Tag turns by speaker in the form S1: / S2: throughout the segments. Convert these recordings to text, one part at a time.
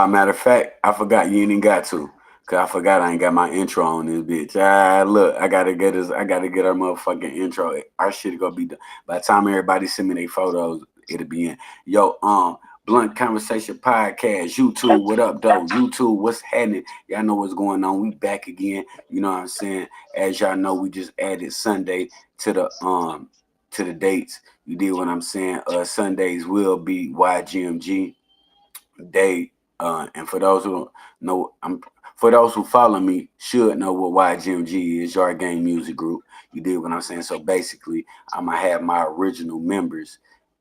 S1: Matter of fact, I forgot you ain't even got to. Cause I forgot I ain't got my intro on this bitch. Look, I gotta get this. I gotta get our motherfucking intro. Our shit gonna be done. By the time everybody send me their photos, it'll be in. Yo, Blunt Conversation Podcast, YouTube, what up, though? YouTube, what's happening? Y'all know what's going on. We back again. You know what I'm saying? As y'all know, we just added Sunday to the dates. You did what I'm saying? Sundays will be YGMG Day. And for those who know, for those who follow me, should know what YGMG is, Yard Game Music Group. You did what I'm saying? So basically, I'm gonna have my original members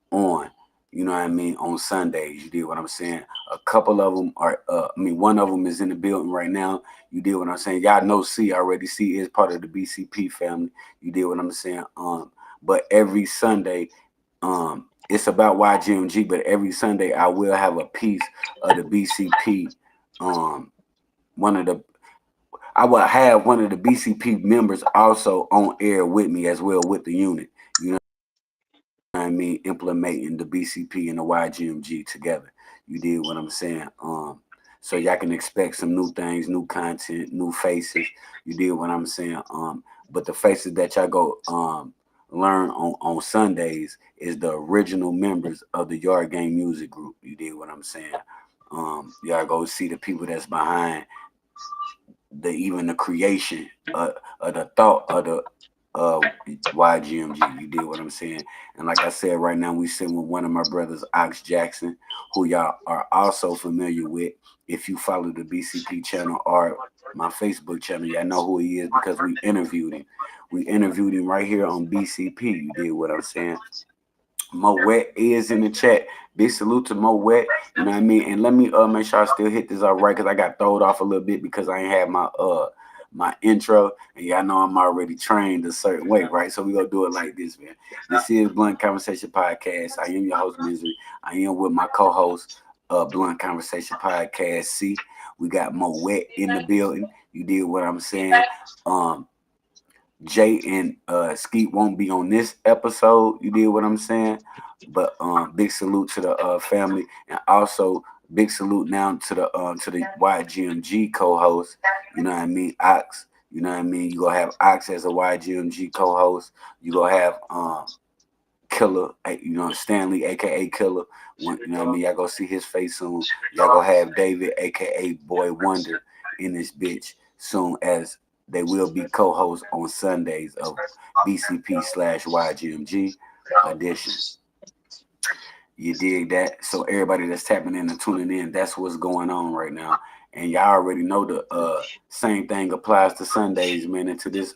S1: on, you know what I mean, on Sundays. You did what I'm saying? A couple of them are, one of them is in the building right now. You did what I'm saying? Y'all know C already. C is part of the BCP family. You did what I'm saying? But every Sunday, it's about YGMG, but every Sunday I will have a piece of the BCP. I will have one of the BCP members also on air with me as well with the unit. You know what I mean? Implementing the BCP and the YGMG together. You did what I'm saying? So y'all can expect some new things, new content, new faces. You did what I'm saying? But the faces that y'all go learn on Sundays is the original members of the Yard Game Music Group. You did what I'm saying? Y'all go see the people that's behind the creation of the thought of the YGMG. You did what I'm saying? And like I said, right now we sitting with one of my brothers, Ox Jackson, who y'all are also familiar with. If you follow the BCP channel or my Facebook channel, y'all know who he is because we interviewed him. We interviewed him right here on BCP. You did what I'm saying? Mo Wet is in the chat. Big salute to Mo Wet. You know what I mean? And let me make sure I still hit this up right because I got thrown off a little bit because I ain't had my intro, and y'all know I'm already trained a certain way, right? So we gonna do it like this, man. This is Blunt Conversation Podcast. I am your host, Misery. I am with my co-host, Blunt Conversation Podcast. C. We got Mo Wet in the building. You did what I'm saying. Jay and Skeet won't be on this episode. You did what I'm saying? But big salute to the family, and also big salute now to the YGMG co-host. You know what I mean? Ox. You know what I mean? You gonna have Ox as a YGMG co-host. You gonna have Killer, you know, Stanley, aka Killer. You know what I mean? Y'all go see his face soon. Y'all gonna have David, aka Boy Wonder, in this bitch soon as they will be co-hosts on Sundays of BCP/YGMG edition. You dig that? So everybody that's tapping in and tuning in, that's what's going on right now. And y'all already know the same thing applies to Sundays, man, into this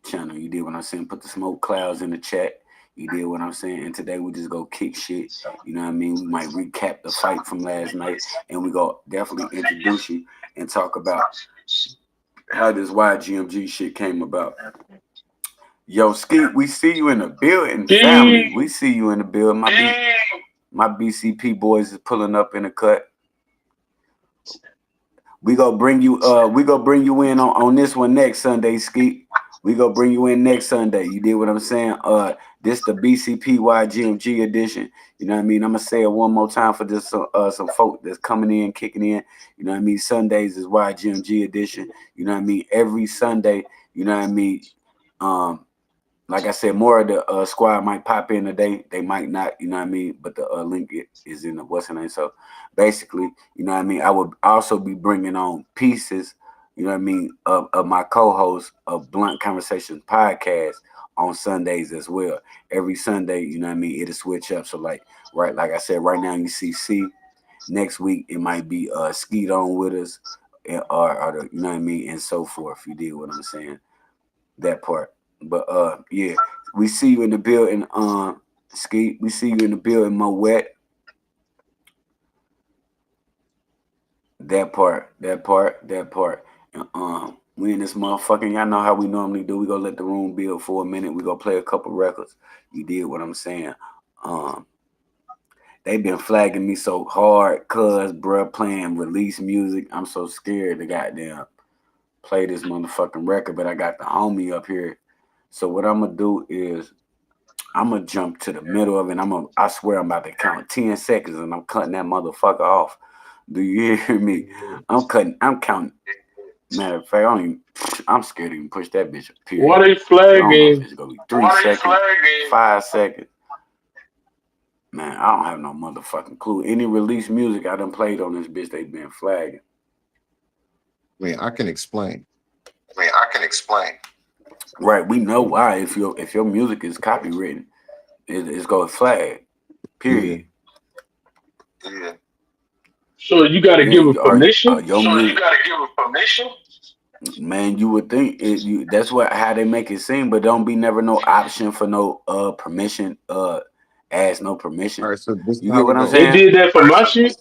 S1: channel. You did what I'm saying? Put the smoke clouds in the chat. You did what I'm saying? And today we just go kick shit. You know what I mean? We might recap the fight from last night, and we go definitely introduce you and talk about how this YGMG shit came about. Yo, Skeet, we see you in the building, family. We see you in the building. My BCP boys is pulling up in the cut. We gonna bring you in on this one next Sunday, Skeet. We gonna bring you in next Sunday. You did what I'm saying? This the BCP YGMG edition. You know what I mean? I'm gonna say it one more time for this some folk that's coming in, kicking in. You know what I mean? Sundays is YGMG edition. You know what I mean? Every Sunday, you know what I mean? Like I said, more of the squad might pop in today. They might not, you know what I mean? But the link is in the what's the name. So basically, you know what I mean? I would also be bringing on pieces, you know what I mean, of my co-host of Blunt Conversations podcast on Sundays as well. Every Sunday, you know what I mean, it'll switch up. So like I said, right now you see C. Next week it might be Skeet on with us, or the, you know what I mean, and so forth. You did what I'm saying? That part. But yeah, we see you in the building, Skeet. We see you in the building, Mo Wet. That part. And, we in this motherfucking, y'all know how we normally do. We gonna let the room build for a minute. We gonna play a couple records. You did what I'm saying. They been flagging me so hard, cuz bruh playing release music. I'm so scared to goddamn play this motherfucking record, but I got the homie up here. So what I'm gonna do is I'm gonna jump to the middle of it. I swear I'm about to count 10 seconds and I'm cutting that motherfucker off. Do you hear me? I'm counting. Matter of fact, I'm scared to even push that bitch.
S2: Why
S1: Period.
S2: they
S1: 'Cause I don't know if
S2: flagging?
S1: it's gonna be 3 seconds, 5 seconds. Man, I don't have no motherfucking clue. Any release music I done played on this bitch, they been flagging.
S3: I mean, I can explain.
S1: Right, we know why. If your music is copywritten, it's gonna flag. Period.
S2: So you got to give a permission.
S1: Man, you would think that's how they make it seem, but don't be never no option for no permission. Ask no permission.
S3: All right, so this is
S1: You
S3: how
S1: get
S3: we
S1: what I'm
S3: go.
S2: They
S1: saying?
S2: did that for my shit.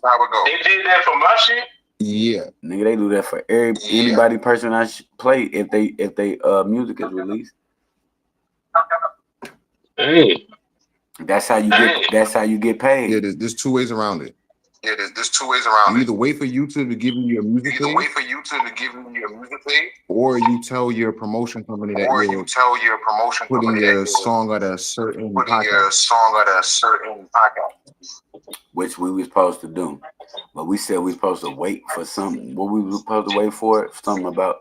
S3: Yeah.
S1: Nigga, they do that for anybody person I play if they music is released.
S2: Dang.
S1: That's how you get
S3: Yeah,
S1: paid.
S3: there's two ways around it. You either wait for YouTube to give you your music page, or you tell your promotion company that you're putting your song at a certain podcast.
S1: Which we was supposed to do. But we said we supposed to wait for something. What we was supposed to wait for? Something about,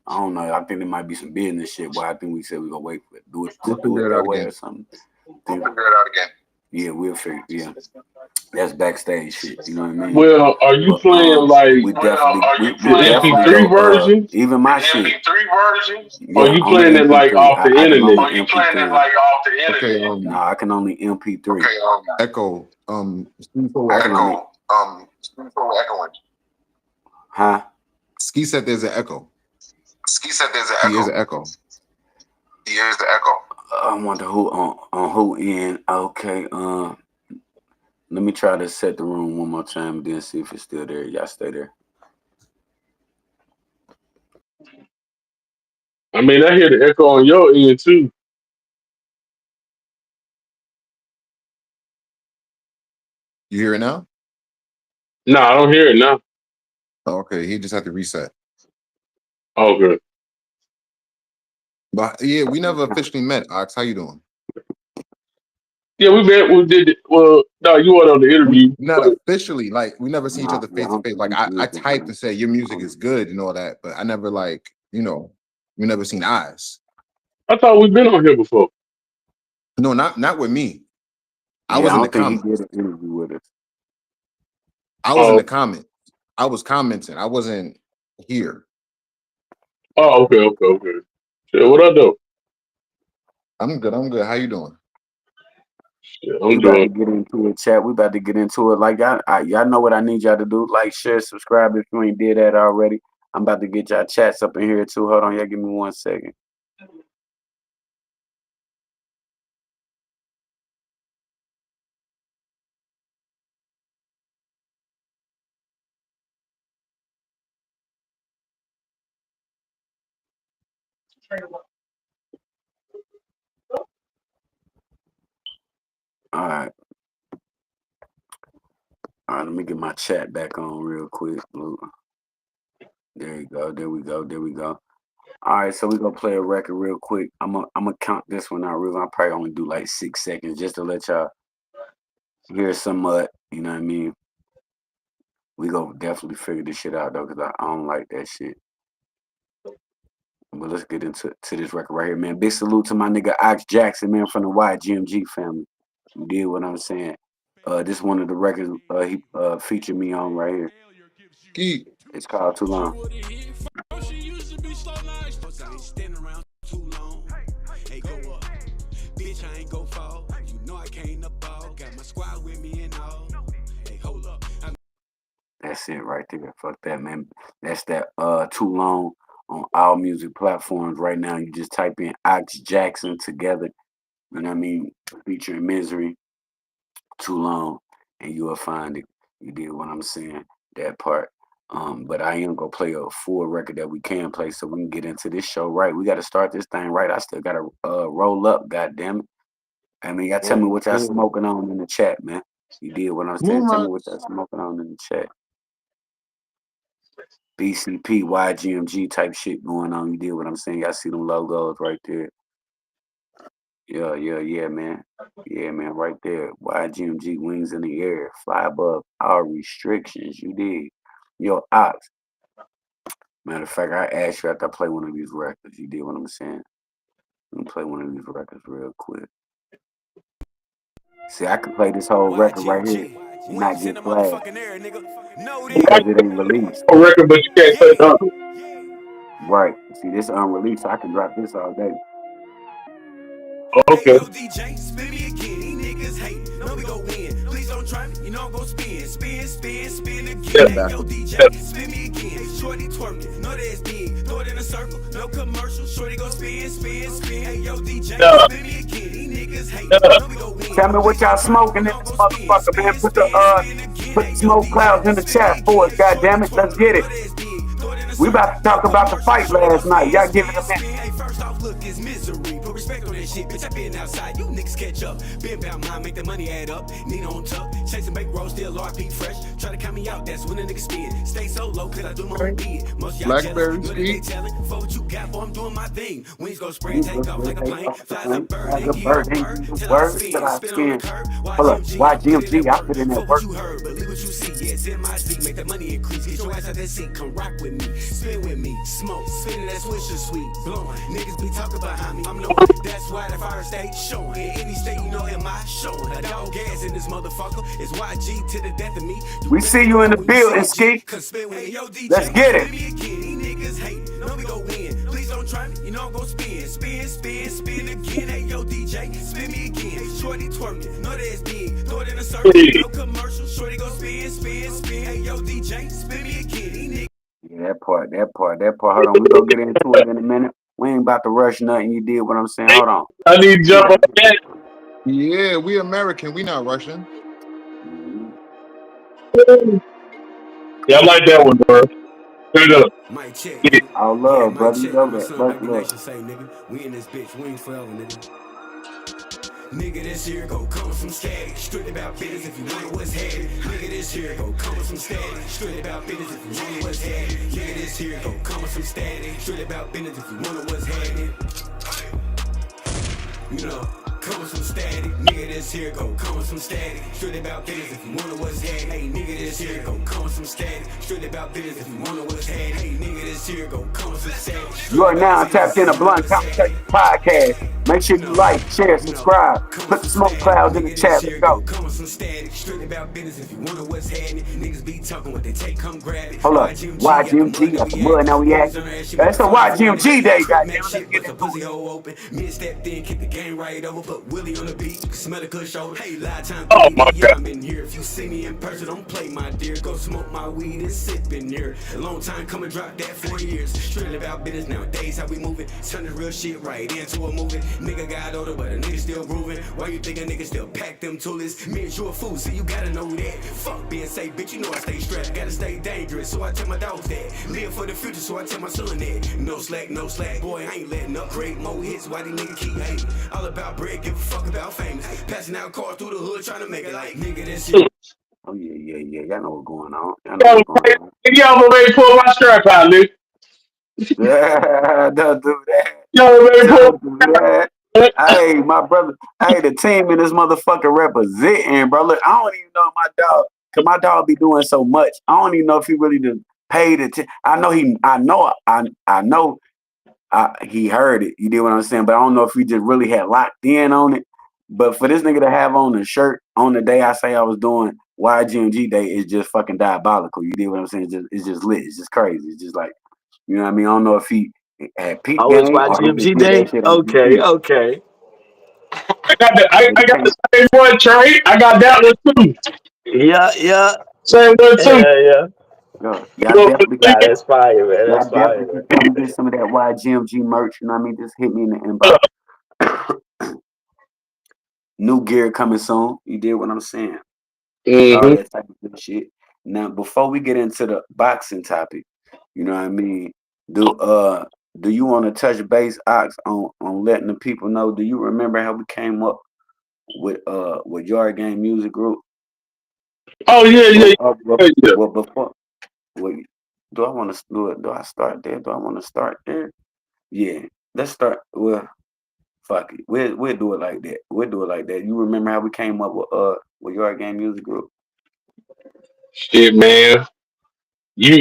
S1: I don't know. I think there might be some business shit. Why I think we said we gonna wait for it,
S3: We'll
S1: do
S3: figure
S1: it
S3: it
S1: that
S3: out
S1: way
S3: again.
S1: or something. Yeah, we'll figure. Yeah, that's backstage shit. You know what I mean?
S2: Well, are you
S1: But
S2: playing like
S1: we definitely
S2: the MP3
S1: go.
S2: version?
S1: Even my shit.
S2: Or
S1: Yeah,
S2: you
S1: only
S2: playing it like
S1: MP3.
S2: off the
S1: I can
S2: internet?
S1: only MP3.
S3: Okay,
S1: No, I can only MP3.
S3: Echo. Steve
S1: I can only. Huh?
S3: Ski said there's an echo. He is an echo.
S1: I wonder who on who end. Okay. Let me try to set the room one more time, then see if it's still there. Y'all stay there.
S2: I mean, I hear the echo on your end too.
S3: You hear it now?
S2: No, I don't hear it now.
S3: Oh, okay, he just had to reset.
S2: Oh, good.
S3: But yeah, we never officially met. Ox, how you doing?
S2: Yeah, we met. We did. Well, no, you weren't on the interview.
S3: Not officially, like we never seen each
S1: Nah,
S3: other face to face. Like I typed and said your music is good and all that, but I never like, we never seen eyes.
S2: I thought we've been on here before.
S3: No, not with me. I
S1: Yeah,
S3: was
S1: I
S3: in the
S1: don't think he
S3: comments.
S1: did an interview with us.
S3: I was in the comment. I was commenting. I wasn't here.
S2: Oh, okay. Shit, what I do?
S3: I'm good. How you doing?
S2: Shit,
S1: We
S2: I'm
S1: about to
S2: doing.
S1: get into it, chat. We about to get into it. Like y'all know what I need y'all to do. Like, share, subscribe if you ain't did that already. I'm about to get y'all chats up in here too. Hold on, y'all. Give me 1 second. All right. All right, let me get my chat back on real quick. There you go. There we go. All right, so we're gonna play a record real quick. I'm gonna count this one out real. I'll probably only do like 6 seconds just to let y'all hear some you know what I mean? We gonna definitely figure this shit out though, because I don't like that shit. But let's get into this record right here, man. Big salute to my nigga Ox Jackson, man, from the YGMG family. You did what I'm saying. This one of the records he featured me on right here. It's called Too Long. Bitch, I ain't go fall. You know I came up all. Got my squad with me and all. Hey, hold up. That's it right there. Fuck that, man. That's that Too Long on all music platforms right now. You just type in Ox Jackson together. You know what I mean? Featuring Misery, Too Long, and you will find it. You did what I'm saying. That part. But I am gonna play a full record that we can play so we can get into this show right. We gotta start this thing right. I still gotta roll up, goddamn it. I mean, y'all tell me what y'all smoking on in the chat, man. You did what I'm saying. Tell me what y'all smoking on in the chat. BCP YGMG type shit going on. You did what I'm saying. Y'all see them logos right there. Yeah, man. Yeah, man, right there. YGMG wings in the air, fly above all restrictions. You did. Yo, Ox. Matter of fact, I asked you after I play one of these records. You did what I'm saying. Let me play one of these records real quick. See, I could play this whole record right here and not get flagged because it ain't released.
S2: A record, but you can't play the
S1: Right. See, this unreleased, so I can drop this all day.
S2: Okay.
S4: DJ, spin me again. These niggas hate. No, we go win. Please don't try me. You know I'm gon' spin again. Hey, yo, DJ, spin me again. Shorty twerking. No, that's big. Throw it in a circle. No commercial. Shorty gon' spin. Hey, yo, DJ, spin me again. These niggas hate. No, we go win.
S1: Tell me what y'all smoking in this motherfucker, man. Put the smoke clouds in the chat for us, goddammit. Let's get it. We about to talk about the fight last night. Y'all give it a minute.
S4: First off, look, it's misery. Put respect on that shit, bitch. I been outside. You niggas catch up. Been bout mine, make the money add up. Need on tuck. Chasing bake rolls, still RP fresh. Try to count me out, that's when a nigga spin. Stay so low, cause I do my own bid. Most y'all
S3: Blackberry
S4: jealous,
S3: Street.
S4: telling. For what you got, boy, I'm doing my thing. Wings go spray, take off like a plane. Flies a bird,
S1: Like a
S4: ain't
S1: bird,
S4: you
S1: ain't you
S4: till I
S1: word
S4: spin.
S1: till I
S4: Spin on the
S1: spin.
S4: curb.
S1: Hold up, YGMG, I put in that
S4: For
S1: work.
S4: what you heard, believe what you see. Yeah, it's in my seat, make the money increase. Get your ass out that seat, come rock with me. Spin with me, smoke, spinning that swisher sweet. Blowing, niggas be talking behind me. I'm knowing, that's why the fire stay showing. In any state, you know, am I showing? A dog gas in this motherfucker. It's YG to the death of me.
S1: We see you in the building, Ski.
S4: Hey, yo, DJ,
S1: Let's get it.
S4: spin me again. These niggas hate. No, we go win. Please don't try me. You know I'm gon' spin again. Hey, yo, DJ, spin me again. Shorty twerking. No, that's big. Throw it in a circle. No commercial. Shorty gon' spin. Hey, yo, DJ, spin me again. These niggas.
S1: Yeah, that part. Hold on, we gonna get into it in a minute. We ain't about to rush nothing. You did what I'm saying. Hold on.
S2: I need to jump on that.
S3: Yeah, we American. We not Russian.
S2: Yeah, I like that one, bro. Straight up.
S4: Mic check,
S2: Yeah.
S4: nigga.
S1: All
S4: Yeah,
S1: love,
S4: mic
S1: brother. You
S4: check.
S1: know
S4: My
S1: that.
S4: son,
S1: But
S4: like the
S1: look,
S4: nation say, nigga. We in this bitch. We ain't forever, nigga. Nigga, this here go come with some static. Straight about business if you want what's happening. Nigga, this here go come with some static. Straight about business if you want what's happening. Nigga, this here go come with some static. Straight about business if you want what's happening. You know, come with some static. Nigga, this here go come with some static. Straight about business if you want what's happening. Hey, nigga, this here go come with some static. Straight about business if you want what's happening. Hey, nigga, this here go come with some static.
S1: you are now tapped in a Blunt Conversation podcast. Make sure you like, share, subscribe. Put the smoke clouds in the chat. Let's go.
S4: Come with some static. Straight about business if you want what's happening. Niggas be talking what they take, come grab it.
S1: Hold up. YGMG got the mud, now we at. That's the YGMG day, goddamn. Let's get
S4: Get the
S1: into
S4: pussy
S1: it.
S4: hole open. Me stepped in, kick the game right over. Put Willie on the beat. You can smell the good shoulder. Hey, live time.
S2: Oh, my
S4: Yeah,
S2: God.
S4: I'm in here. If you see me in person, don't play my dear. Go smoke my weed and sip in here. A long time coming, drop that 4 years. Straight about business nowadays, how we moving. Turning real shit right into a movie. Nigga got older, but a nigga still grooving. Why you think a nigga still pack them toolies? Me and you a fool, so you gotta know that. Fuck being safe, bitch, you know I stay strapped. Gotta stay dangerous, so I tell my dogs that. Live for the future, so I tell my son that. No slack, boy, I ain't letting up. Create more hits, why these niggas keep hating? All about bread, give a fuck about famous. Passing out cars through the hood, trying to make it like nigga this shit.
S1: Oh, yeah. Y'all know what's going on. Y'all know what's going on.
S2: Y'all ready to pull my strap out, nigga.
S1: Yeah, don't do that.
S2: Y'all ready to
S1: Don't
S2: pull
S1: do that. Hey, my brother. Hey, the team in this motherfucker representing, bro. Look, I don't even know my dog. Cause my dog be doing so much. I don't even know if he really done paid attention. I know he heard it. You did what I'm saying, but I don't know if he just really had locked in on it. But for this nigga to have on the shirt on the day I say I was doing YGMG Day is just fucking diabolical. You did what I'm saying? It's just lit. It's just crazy. It's just like, you know what I mean? I don't know if he had peak
S5: Oh, it's
S1: game or he just
S5: YGMG
S1: did that
S5: Day?
S1: shit on
S5: Okay,
S1: GP.
S5: okay.
S2: I got the same one, Trey. I got that one too.
S5: Yeah.
S2: Same one too.
S5: Yeah.
S1: Y'all definitely
S5: Nah, that's fire, man. That's
S1: y'all
S5: fire,
S1: definitely
S5: man.
S1: can come get some of that YGMG merch. You know what I mean? Just hit me in the inbox. New gear coming soon. You did what I'm saying. All that type of good shit. Now, before we get into the boxing topic, you know what I mean? Do you want to touch base, Ox, on letting the people know? Do you remember how we came up with Yard Game Music Group?
S2: Oh yeah.
S1: Well, before, wait, do I want to do it? Do I start there? Do I want to start there? Yeah, let's start. Well, Fuck it. We'll do it like that. We'll do it like that. You remember how we came up with your game music group?
S2: Shit, man. You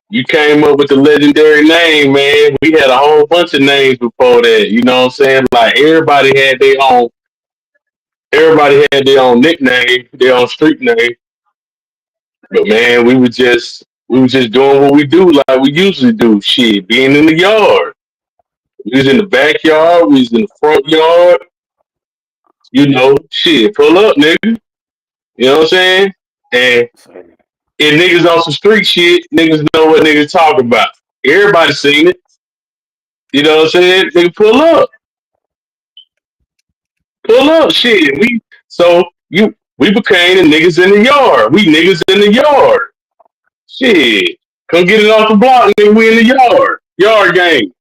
S2: you came up with the legendary name, man. We had a whole bunch of names before that. You know what I'm saying? Like everybody had their own nickname, their own street name. But man, we were just doing what we do like we usually do. Shit, being in the yard. We was in the backyard, we was in the front yard, shit, pull up, nigga. You know what I'm saying? And
S1: So,
S2: if niggas on some street shit, niggas know what niggas talk about. Everybody seen it. You know what I'm saying? Nigga, pull up. Pull up, shit. We became the niggas in the yard. We niggas in the yard. Shit. Come get it off the block, nigga. We in the yard. Yard game.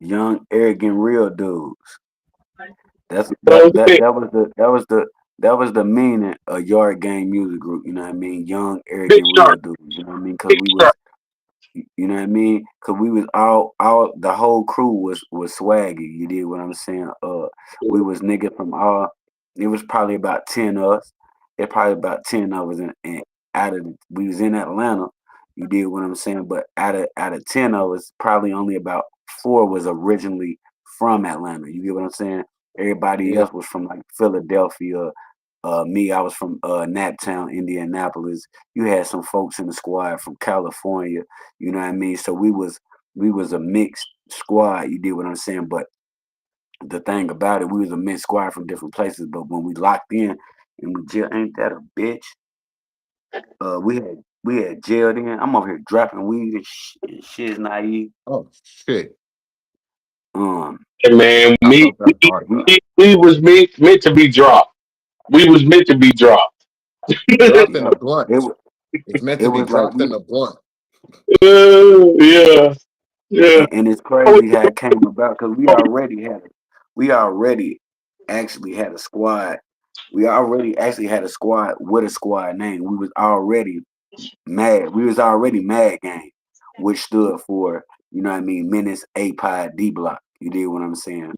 S1: young, arrogant, real dudes. That's
S2: You know what I'm saying?
S1: that was the meaning of Yard Game Music Group. You know what I mean? Young,
S2: Big
S1: arrogant, real
S2: shark.
S1: dudes. You know what I mean? Because
S2: Big
S1: we was,
S2: shark.
S1: you know what I mean? Because we was all the whole crew was swaggy. You did what I'm saying? We was niggas from all. It was probably about 10 of us. It probably about 10 of us, and we was in Atlanta. You did what I'm saying? But out of 10 of us, probably only about 4 was originally from Atlanta. You get what I'm saying? Everybody
S3: Yeah.
S1: else was from like Philadelphia. Me, I was from Naptown, Indianapolis. You had some folks in the squad from California. You know what I mean? So we was a mixed squad. You did what I'm saying? But the thing about it, we was a mixed squad from different places. But when we locked in and we just ain't that a bitch. We had jailed in. I'm over here dropping weed and shit is naive.
S3: Oh shit.
S1: Um,
S2: Hey, man,
S3: I felt that hard,
S1: we
S3: bro.
S2: we was meant to be dropped. We was meant to be dropped.
S3: Dropped in
S1: yeah,
S3: a blunt.
S1: it wa-
S3: It's meant
S1: it
S3: to be
S1: was like
S3: dropped in a blunt.
S2: Yeah, yeah.
S1: and it's
S2: I was
S1: crazy how it came about because we already actually had a squad. We already actually had a squad with a squad name. We was already mad. We was already Mad Gang, which stood for, you know what I mean, Menace, A Pod, D Block. You did what I'm saying?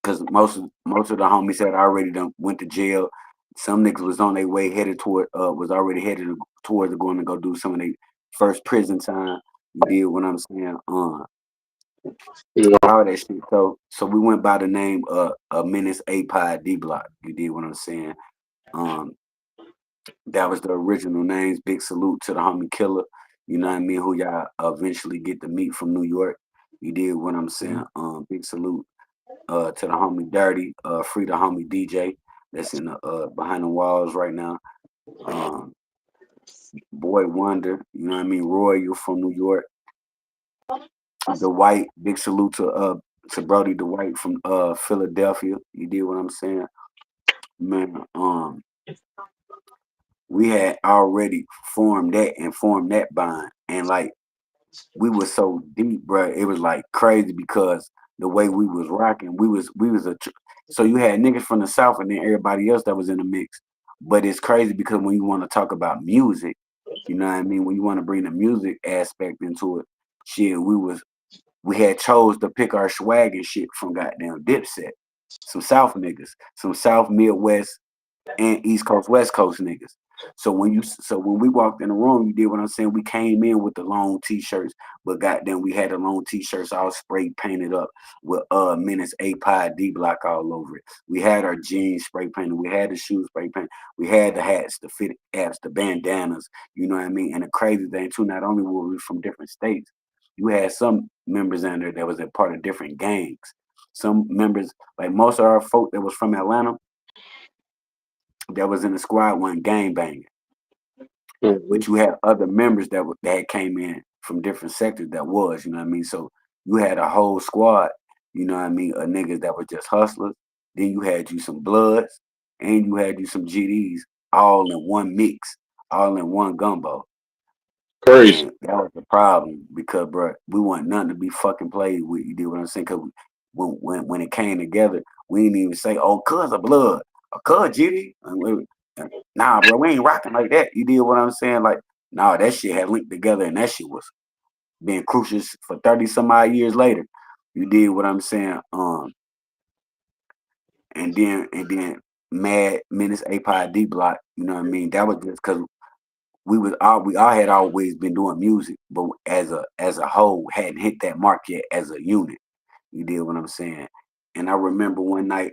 S1: Because most of the homies had already done went to jail. Some niggas was on their way headed toward was already headed towards going to go do some of their first prison time. You did what I'm saying?
S2: you know,
S1: All that shit. So we went by the name Menace, A Pod, D Block. You did what I'm saying? Um that was the original names. Big salute to the homie Killer. You know what I mean? Who y'all eventually get to meet from New York. You did what I'm saying? Big salute to the homie Dirty, free the homie DJ that's in the behind the walls right now. Um, Boy Wonder, you know what I mean? Roy, you're from New York. The White, big salute to Brody the White from Philadelphia. You did what I'm saying? Man, we had already formed that bond. And like we was so deep, bro. It was like crazy because the way we was rocking, so you had niggas from the south and then everybody else that was in the mix. But it's crazy because when you want to talk about music, you know what I mean. When you want to bring the music aspect into it, shit, we had chose to pick our swag and shit from goddamn Dipset, some South niggas, some South Midwest and East Coast, West Coast niggas. So when we walked in the room, you did what I'm saying. We came in with the long t-shirts, but goddamn, we had the long t-shirts all spray painted up with Menace, A Pod, D Block all over it. We had our jeans spray painted. We had the shoes spray painted. We had the hats, the fit hats, the bandanas. You know what I mean? And the crazy thing too, not only were we from different states, you had some members in there that was a part of different gangs. Some members, like most of our folk that was from Atlanta, that was in the squad wasn't gang banging,
S2: mhm.
S1: but you had other members that came in from different sectors that was, you know what I mean? So you had a whole squad, you know what I mean, of niggas that were just hustlers. Then you had you some Bloods and you had you some GDs all in one mix, all in one gumbo.
S2: Crazy.
S1: And that was the problem because, bro, we want nothing to be fucking played with. You do what I'm saying? Because when it came together, we didn't even say, "Oh, cuz of blood, or cuz GD." Nah, bro, we ain't rocking like that. You did what I'm saying? Like, nah, that shit had linked together, and that shit was being crucial for 30 some odd years later. You did what I'm saying. And then Mad Menace A-Pod D Block. You know what I mean? That was just because we all had always been doing music, but as a whole hadn't hit that mark yet as a unit. You did what I'm saying? And I remember one night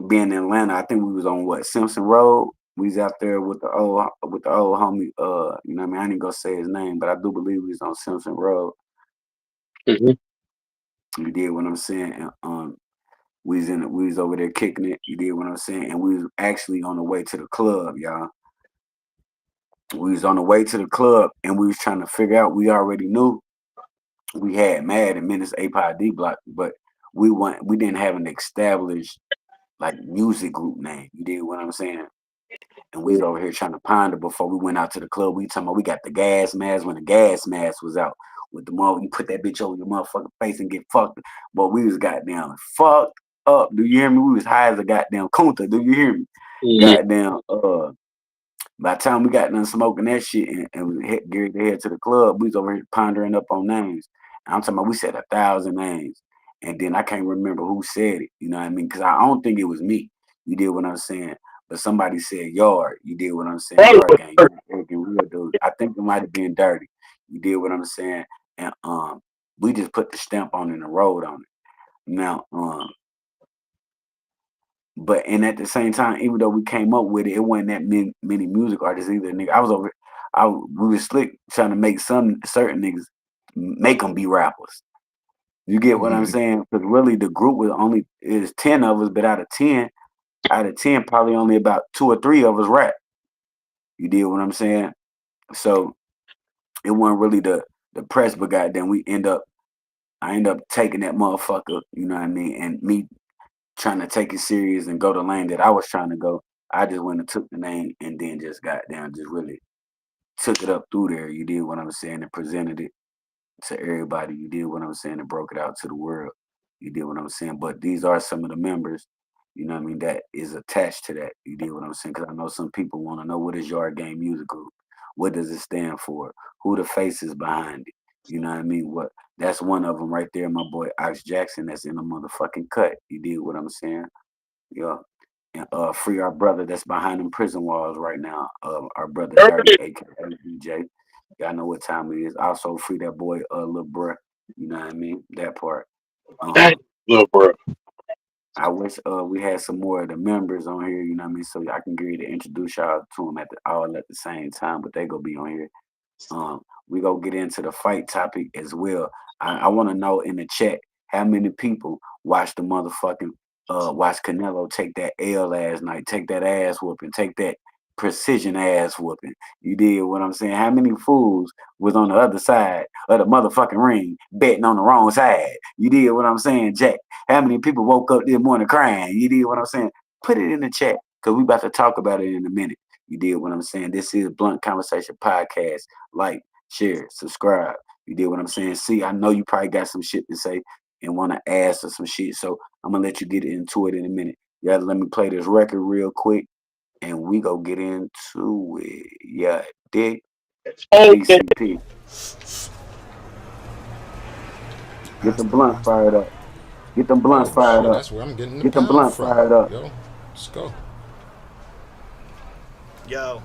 S1: being in Atlanta. I think we was on what, Simpson Road. We was out there with the old homie. You know what I mean? I ain't gonna say his name, but I do believe we was on Simpson Road. You did what I'm saying? And we was over there kicking it. You did what I'm saying? And we was actually on the way to the club, y'all. We was on the way to the club, and we was trying to figure out. We already knew we had Mad and Menace A-Pod D Block, but we didn't have an established like music group name. You did what I'm saying? And we was over here trying to ponder before we went out to the club. We talking about we got the gas mask when the gas mask was out. With the mother, you put that bitch over your motherfucking face and get fucked. But we was goddamn fucked up. Do you hear me? We was high as a goddamn kunta. Do you hear me? Goddamn. By the time we got done smoking that shit and we geared to head to the club, we was over here pondering up on names. And I'm talking about we said 1,000 names. And then I can't remember who said it. You know what I mean? Because I don't think it was me. You did what I'm saying? But somebody said Yard. You did what I'm saying? Yard gang. Real dude. I think it might have been Dirty. You did what I'm saying? And we just put the stamp on it and rolled on it. Now, but and at the same time, even though we came up with it, it wasn't that many music artists either. Nigga, we was slick trying to make some certain niggas make them be rappers. You get what I'm saying? Because really, the group is 10 of us, but out of 10, probably only about 2 or 3 of us rap. You did what I'm saying? So it wasn't really the press, but goddamn, I end up taking that motherfucker. You know what I mean? And me trying to take it serious and go the lane that I was trying to go. I just went and took the name and then just really took it up through there. You did what I'm saying, and presented it to everybody. You did what I'm saying, and broke it out to the world. You did what I'm saying. But these are some of the members, you know what I mean, that is attached to that. You did what I'm saying? Because I know some people want to know, what is Yard Game Music Group? What does it stand for? Who the faces behind it? You know what I mean? That's one of them right there, my boy Ox Jackson. That's in the motherfucking cut. You did what I'm saying? Yeah. And free our brother that's behind them prison walls right now. Our brother Dirty, aka DJ. Y'all know what time it is. Also free that boy Lil Bruh. You know what I mean? That part.
S2: Lil Bruh.
S1: I wish we had some more of the members on here, you know what I mean? So I can get ready to introduce y'all to them all at the same time, but they gonna be on here. We gonna get into the fight topic as well. I want to know in the chat how many people watched the motherfucking watch Canelo take that L last night, take that ass whooping, take that precision ass whooping. You did what I'm saying? How many fools was on the other side of the motherfucking ring betting on the wrong side? You did what I'm saying, Jack? How many people woke up this morning crying? You did what I'm saying? Put it in the chat, because we about to talk about it in a minute. You did what I'm saying? This is Blunt Conversation Podcast. Like, share, subscribe. You did what I'm saying? See, I know you probably got some shit to say and want to ask or some shit, so I'm going to let you get into it in a minute. Y'all let me play this record real quick, and we go get into it. Yeah, dig? BCP. Get the blunt fired up. Get them blunts fired up.
S6: That's where I'm getting the
S1: Get them blunts fired up.
S6: Yo, let's go.
S7: Yo,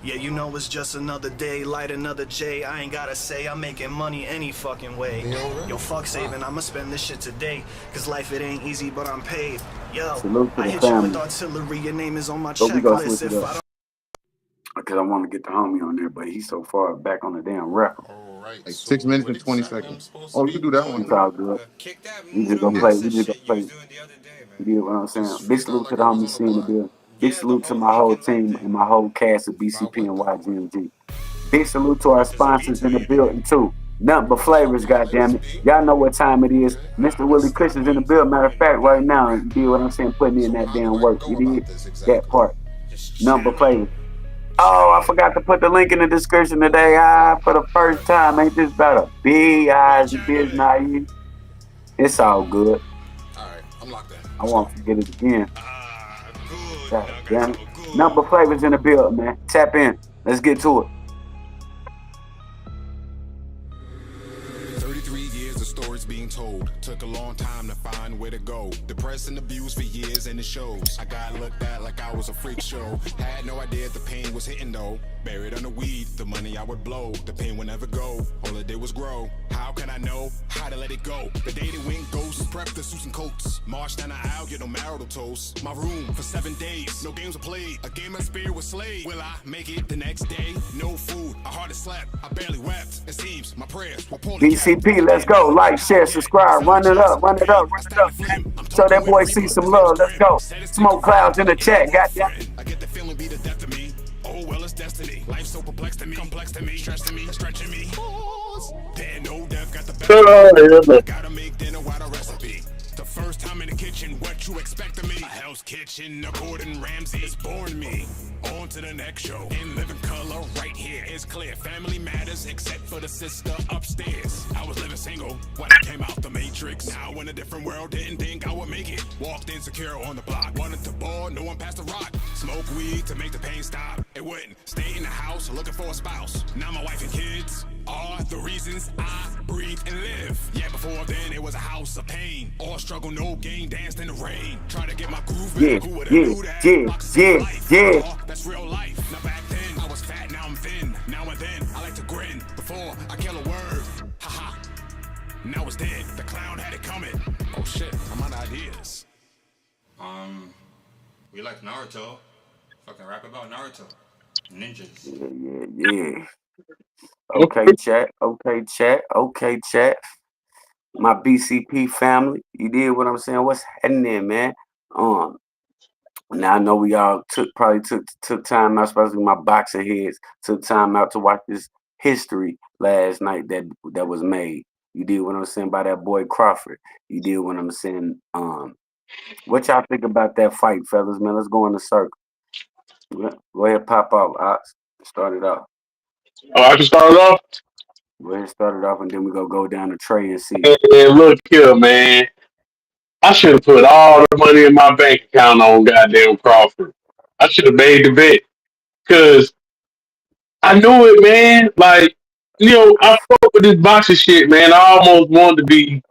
S7: yeah, you know it's just another day, light another J. I ain't gotta say I'm making money any fucking way. Yo, fuck saving, I'ma spend this shit today. Cause life, it ain't easy, but I'm paid. Yo, I hit you with artillery, your name is on my checklist. If I don't...
S1: Because I want to get the homie on there, but he's so far back on the damn record.
S6: All right,
S3: like 6 minutes and 20 seconds. Oh, you can do that one.
S1: It's all good. We just gonna play. We just gonna play. You get what I'm saying? Big salute to the homie C in the bill. Big salute to my whole team and my whole cast of BCP and YGMG. Big salute to our sponsors in the building too. Nothing but flavors, goddammit. Y'all know what time it is. Mr. Willie Cush is in the building. Matter of fact, right now, you get what I'm saying? Putting in that damn work. You did that part. Nothing but flavors. Oh, I forgot to put the link in the description today. For the first time, ain't this about a big eyes and biz naive? It's all good.
S6: All right, I'm locked in.
S1: I won't forget it again. God damn it. Number flavors in the build, man. Tap in. Let's get to it.
S8: 33 years of stories
S6: took a long time to find where to go. Depressed and abused for years and it shows. I got looked at like I was a freak show. Had no idea the pain was hitting though. Buried under weed, the money I would blow. The pain would never go, all it did was grow. How can I know how to let it go? The day they went ghost, prep the suits and coats. March down the aisle, get no marital toast. My room for 7 days, no games were played. A game of spirit was slayed. Will I make it the next day? No food, I hardly slept, I barely wept. It seems my prayers were poorly kept.
S1: BCP, let's go. Like, share, subscribe. Run it up, run it up, run it up, man. Show that boy see some love. Let's go. Smoke clouds in the chat. Goddamn.
S6: I get the feeling be the death to me. Oh well, it's destiny. Life so perplexed to me, complex to me, stressing me, stretching me. There no death got the best of me. Gotta make dinner without a recipe. The first time in the kitchen, what you expect of me? A Hell's Kitchen, a Gordon Ramsay is born me. On to the next show. In living color, right here. It's clear. Family matters, except for the sister upstairs. I was living single when I came out the Matrix. Now in a different world, didn't think I would make it. Walked insecure on the block. Wanted to ball, no one passed the rock. Smoke weed to make the pain stop. It wouldn't. Stay in the house looking for a spouse. Now my wife and kids are the reasons I breathe and live. Yeah, before then it was a house of pain. All struggle, no gain, danced in the rain. Try to get my groove back. Who would have knew that?
S1: Yeah.
S6: That's real life. Now back then I was fat, now I'm thin. Now and then I like to grin before I kill a word. Haha. Now it's dead. The clown had it coming. Oh shit, I'm out of ideas.
S8: We like Naruto. Fucking rap about Naruto. Ninjas.
S1: Yeah. Okay, chat. My BCP family. You did what I'm saying? What's happening, man? Now I know we all took time out, especially my boxing heads, took time out to watch this history last night that was made. You did what I'm saying by that boy Crawford. You did what I'm saying. What y'all think about that fight, fellas, man? Let's go in the circle. Go ahead, pop off, Ox. Start it off.
S2: Oh, I can start it off?
S1: Go ahead, start it off, and then we go down to Trey and see.
S2: Hey, look here, man. I should have put all the money in my bank account on goddamn Crawford. I should have made the bet. Because I knew it, man. Like, I fuck with this boxing shit, man. I almost wanted to be,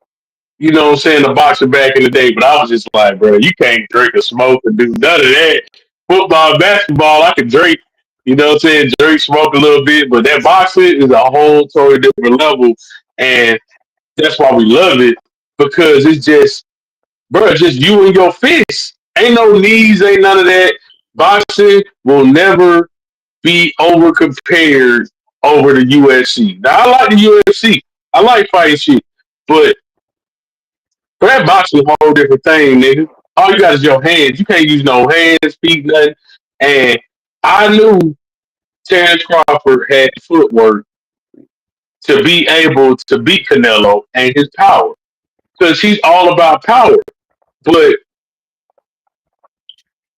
S2: what I'm saying, a boxer back in the day. But I was just like, bro, you can't drink or smoke or do none of that. Football, basketball, I can drink. You know what I'm saying? Drink, smoke a little bit. But that boxing is a whole totally different level. And that's why we love it. Because it's just, bro, just you and your fists. Ain't no knees, ain't none of that. Boxing will never be over compared over the UFC. Now, I like the UFC. I like fighting shit. But that boxing is a whole different thing, nigga. All you got is your hands. You can't use no hands, feet, nothing. And I knew Terrence Crawford had footwork to be able to beat Canelo and his power. Because he's all about power. But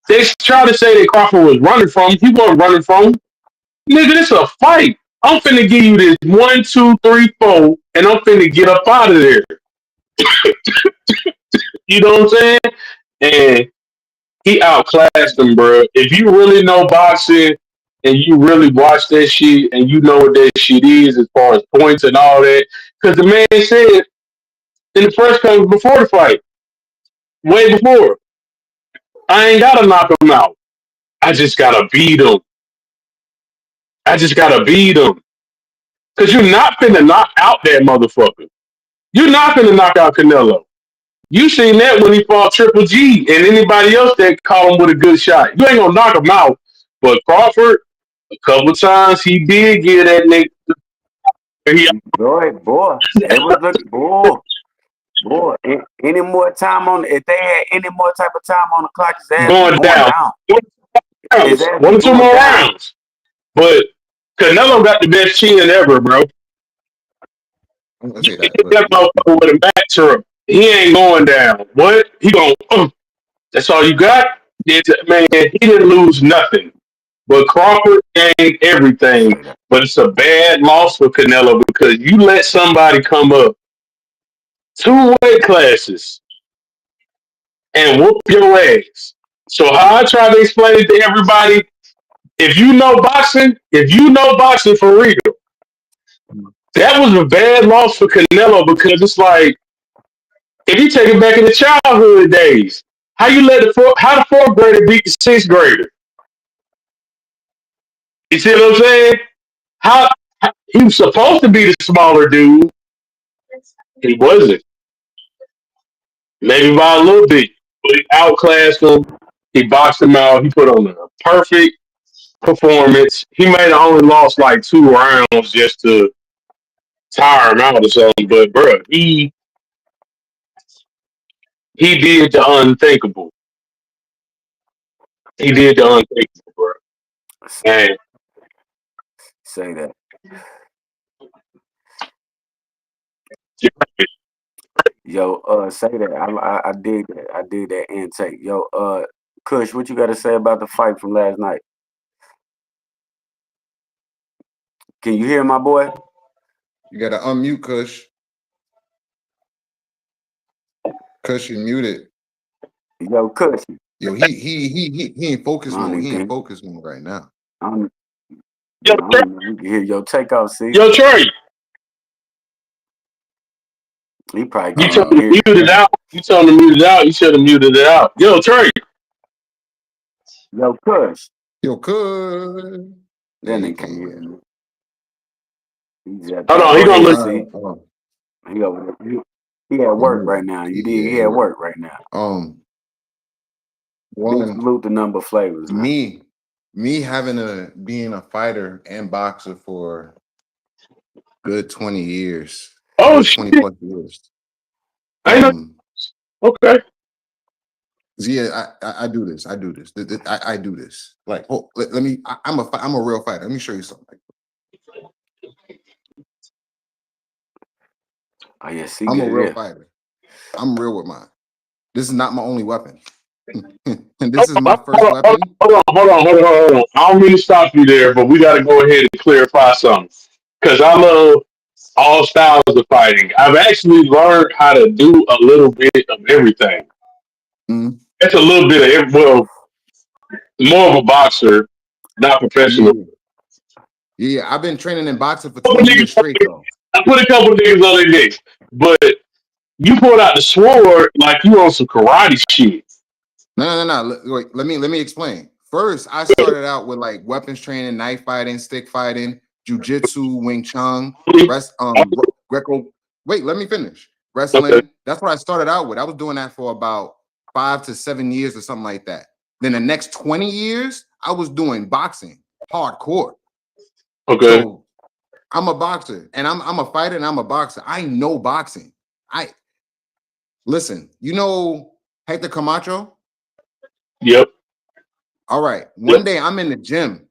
S2: they try to say that Crawford was running from him. He wasn't running from him. Nigga, this a fight. I'm finna give you this 1, 2, 3, 4, and I'm finna get up out of there. You know what I'm saying? And he outclassed him, bro. If you really know boxing and you really watch that shit and you know what that shit is as far as points and all that, because the man said in the press conference before the fight, way before, I ain't gotta knock him out. I just gotta beat him. Because you're not finna knock out that motherfucker. You're not finna knock out Canelo. You seen that when he fought Triple G and anybody else that caught him with a good shot. You ain't gonna knock him out. But Crawford, a couple times he did get that nigga.
S1: Boy. It was looking, boy. Any more time on? If they had any more type of time on the clock, his ass
S2: going down. One or two more rounds. But Canelo got the best chin ever, bro.
S3: I'm gonna say that.
S2: That motherfucker with a matchup. He ain't going down. What? He going, that's all you got? Man, he didn't lose nothing. But Crawford gained everything. But it's a bad loss for Canelo because you let somebody come up 2 weight classes and whoop your ass. So how I try to explain it to everybody, if you know boxing for real, that was a bad loss for Canelo because it's like If you take it back in the childhood days, how the fourth grader beat the sixth grader? You see what I'm saying? How he was supposed to be the smaller dude, he wasn't. Maybe by a little bit, but he outclassed him. He boxed him out. He put on a perfect performance. He may have only lost like 2 rounds just to tire him out or something. But bro, he did the unthinkable. He did the unthinkable, bro. And
S1: Say that. Yo, say that. I did that. I did that intake. Yo, Kush, what you got to say about the fight from last night? Can you hear my boy?
S3: You gotta unmute Kush. Kush, you muted.
S1: Yo, Kush.
S3: Yo, he ain't focused mode. He ain't focused mode right now.
S1: I don't know. We can hear your takeoff, see?
S2: Yo, Trey.
S1: He probably
S2: You
S1: can't
S2: told him
S1: hear
S2: to mute it out. You told him to mute it out. You should have muted it out. Yo, Trey.
S1: Yo, Kush.
S3: Yo, Kush.
S1: Then they can't hear me.
S2: Hold on, he gonna
S1: listen. He over there. He at work right now. You did. He at work right now. Salute the number flavors. Man.
S3: Me having being a fighter and boxer for good 20 years.
S2: Oh,
S3: 20
S2: shit.
S3: plus years.
S2: Okay.
S3: Yeah, I do this. I do this. I do this. Like, let me. I'm a real fighter. Let me show you something.
S1: Oh yeah, see,
S3: I'm a real fighter. I'm real with mine. This is not my only weapon. And this is my first weapon.
S2: Hold on. I don't mean to stop you there, but we got to go ahead and clarify something. Because I love all styles of fighting. I've actually learned how to do a little bit of everything.
S3: Mm-hmm.
S2: It's a little bit of more of a boxer, not professional.
S3: Yeah, I've been training in boxing for 20 years straight, though.
S2: I put a couple of niggas on their necks, but you pulled out the sword like you on some karate shit.
S3: No. Wait, let me explain. First, I started out with like weapons training, knife fighting, stick fighting, jujitsu, Wing Chun, Greco. Wait, let me finish. Wrestling. Okay. That's what I started out with. I was doing that for about 5 to 7 years or something like that. Then the next 20 years, I was doing boxing, hardcore.
S2: Okay.
S3: So I'm a boxer, and I'm a fighter, and I'm a boxer. I know boxing. Listen. You know Hector Camacho?
S2: Yep.
S3: All right. One day I'm in the gym,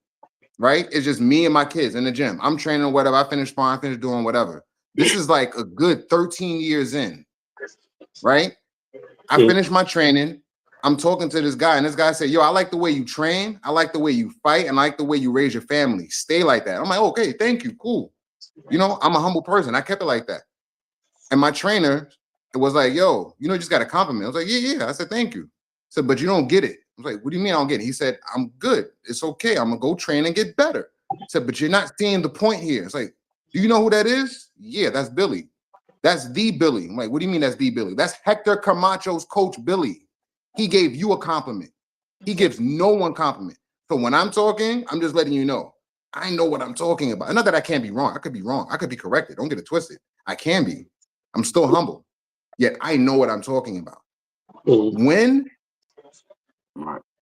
S3: right? It's just me and my kids in the gym. I'm training whatever. I finished sparring, I finished doing whatever. This is like a good 13 years in, right? I finished my training. I'm talking to this guy, and this guy said, yo, I like the way you train. I like the way you fight, and I like the way you raise your family. Stay like that. I'm like, okay, thank you. Cool. You know, I'm a humble person. I kept it like that. And my trainer, it was like, yo, you just got a compliment. I was like, yeah. I said, thank you. I said, but you don't get it. I was like, what do you mean I don't get it? He said, I'm good. It's okay. I'm going to go train and get better. I said, but you're not seeing the point here. It's like, do you know who that is? Yeah, that's Billy. That's the Billy. I'm like, what do you mean that's the Billy? That's Hector Camacho's coach, Billy. He gave you a compliment. He gives no one compliment. So when I'm talking, I'm just letting you know. I know what I'm talking about. Not that I can't be wrong. I could be wrong. I could be corrected. Don't get it twisted. I can be. I'm still humble. Yet I know what I'm talking about. When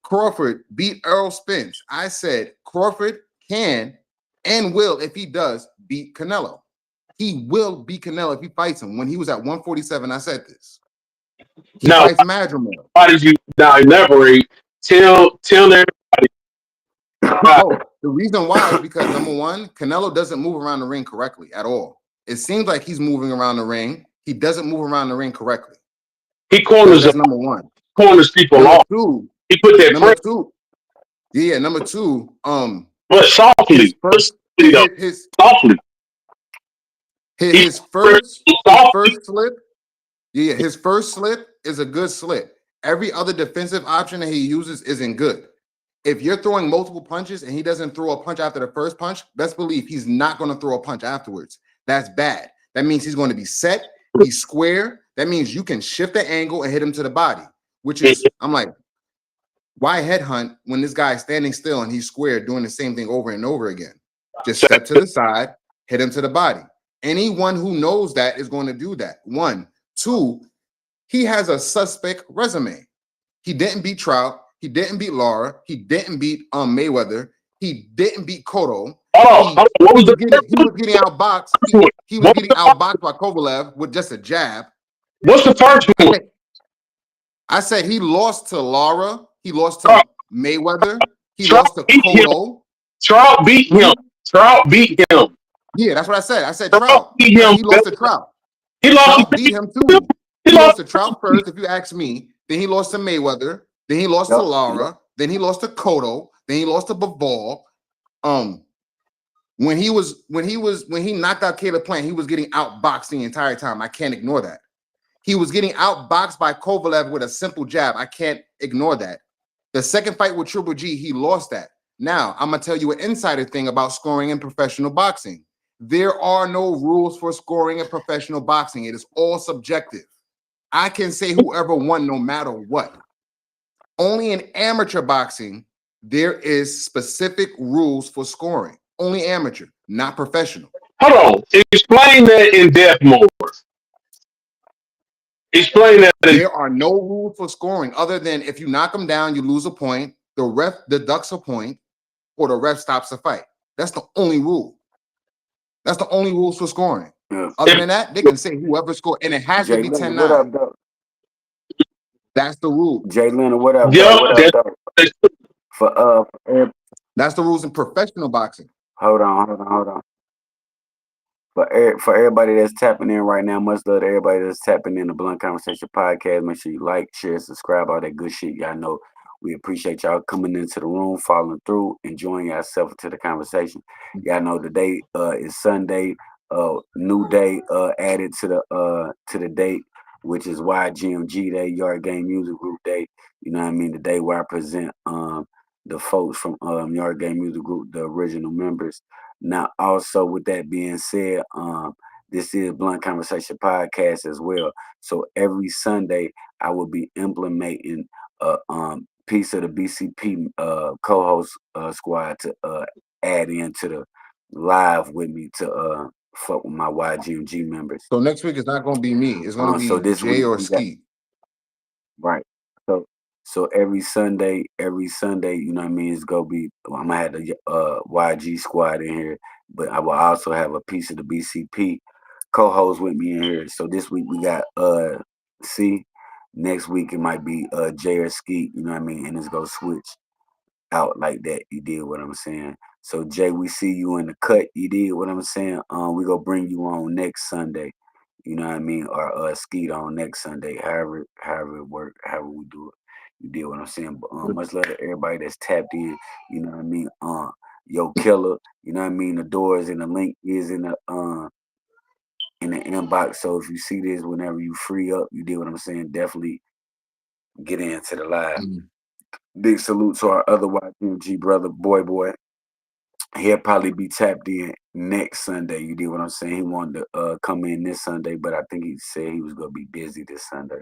S3: Crawford beat Errol Spence, I said Crawford can and will, if he does, beat Canelo. He will beat Canelo if he fights him. When he was at 147, I said this. He fights Madrimel.
S2: Why did you now elaborate? Tell everybody.
S3: Oh, the reason why is because number one, Canelo doesn't move around the ring correctly at all. It seems like he's moving around the ring. He doesn't move around the ring correctly.
S2: He corners.
S3: That's number one.
S2: Corners people
S3: number
S2: off.
S3: Two.
S2: He put that
S3: number two. Yeah, number two.
S2: But softly.
S3: His first slip. Yeah, his first slip is a good slip. Every other defensive option that he uses isn't good. If you're throwing multiple punches and he doesn't throw a punch after the first punch, best believe he's not going to throw a punch afterwards. That's bad. That means he's going to be set. He's square. That means you can shift the angle and hit him to the body, which is, I'm like, why headhunt when this guy is standing still and he's square doing the same thing over and over again? Just step to the side, hit him to the body. Anyone who knows that is going to do that. 1, 2, he has a suspect resume. He didn't beat Trout. He didn't beat Lara. He didn't beat Mayweather. He didn't beat Cotto.
S2: What was the
S3: He was getting outboxed. He was getting outboxed by Kovalev with just a jab.
S2: What's the first one?
S3: I said he lost to Lara. He lost to Mayweather. He lost to Cotto.
S2: Trout beat him. Trout beat him.
S3: Yeah, that's what I said. I said Trout.
S2: Beat him.
S3: He lost to Trout.
S2: He lost.
S3: Trout beat him too. He lost to Trout first, if you ask me. Then he lost to Mayweather. Then he lost to Lara. Then he lost to Cotto. Then he lost to Bivol. When he knocked out Caleb Plant, he was getting outboxed the entire time. I can't ignore that. He was getting outboxed by Kovalev with a simple jab. I can't ignore that. The second fight with Triple G, he lost that. Now, I'm going to tell you an insider thing about scoring in professional boxing. There are no rules for scoring in professional boxing. It is all subjective. I can say whoever won no matter what. Only in amateur boxing, there is specific rules for scoring. Only amateur, not professional.
S2: Hold on. Explain that in depth more. Explain that.
S3: There are no rules for scoring other than if you knock them down, you lose a point, the ref deducts a point, or the ref stops the fight. That's the only rule. That's the only rules for scoring. Yeah. Other than that, they can say whoever scored, and it has to be 10-9. That's the rule.
S1: Jay Leonard, what up? Yeah, what up,
S3: that's the rules in professional boxing.
S1: Hold on. For everybody that's tapping in right now, much love to everybody that's tapping in the Blunt Conversation podcast. Make sure you like, share, subscribe, all that good shit. Y'all know we appreciate y'all coming into the room, following through, enjoying yourself to the conversation. Y'all know today is Sunday, new day added to the date, which is YGMG Day, Yard Game Music Group Day. You know what I mean? The day where I present the folks from Yard Game Music Group, the original members. Now, also with that being said, this is Blunt Conversation Podcast as well. So every Sunday, I will be implementing a piece of the BCP co-host squad to add into the live with me to fuck with my YGMG members.
S3: So next week it's not going to be me. It's going to be
S1: this
S3: Jay or Ski.
S1: Right. So every Sunday, you know what I mean, it's gonna be. I'm gonna have the YG squad in here, but I will also have a piece of the BCP co-host with me in here. So this week we got C. Next week it might be Jay or Ski. You know what I mean, and it's gonna switch out like that. You did what I'm saying. So Jay, we see you in the cut. You did what I'm saying. We gonna bring you on next Sunday. You know what I mean, or Skeet on next Sunday. However it work, however we do it. You deal what I'm saying, but much love to everybody that's tapped in. You know what I mean. Yo, killer. You know what I mean. The doors and the link is in the inbox. So if you see this, whenever you free up, you deal what I'm saying. Definitely get into the live. Big salute to our other YGMG brother, boy. He'll probably be tapped in next Sunday. You deal what I'm saying. He wanted to come in this Sunday, but I think he said he was gonna be busy this Sunday.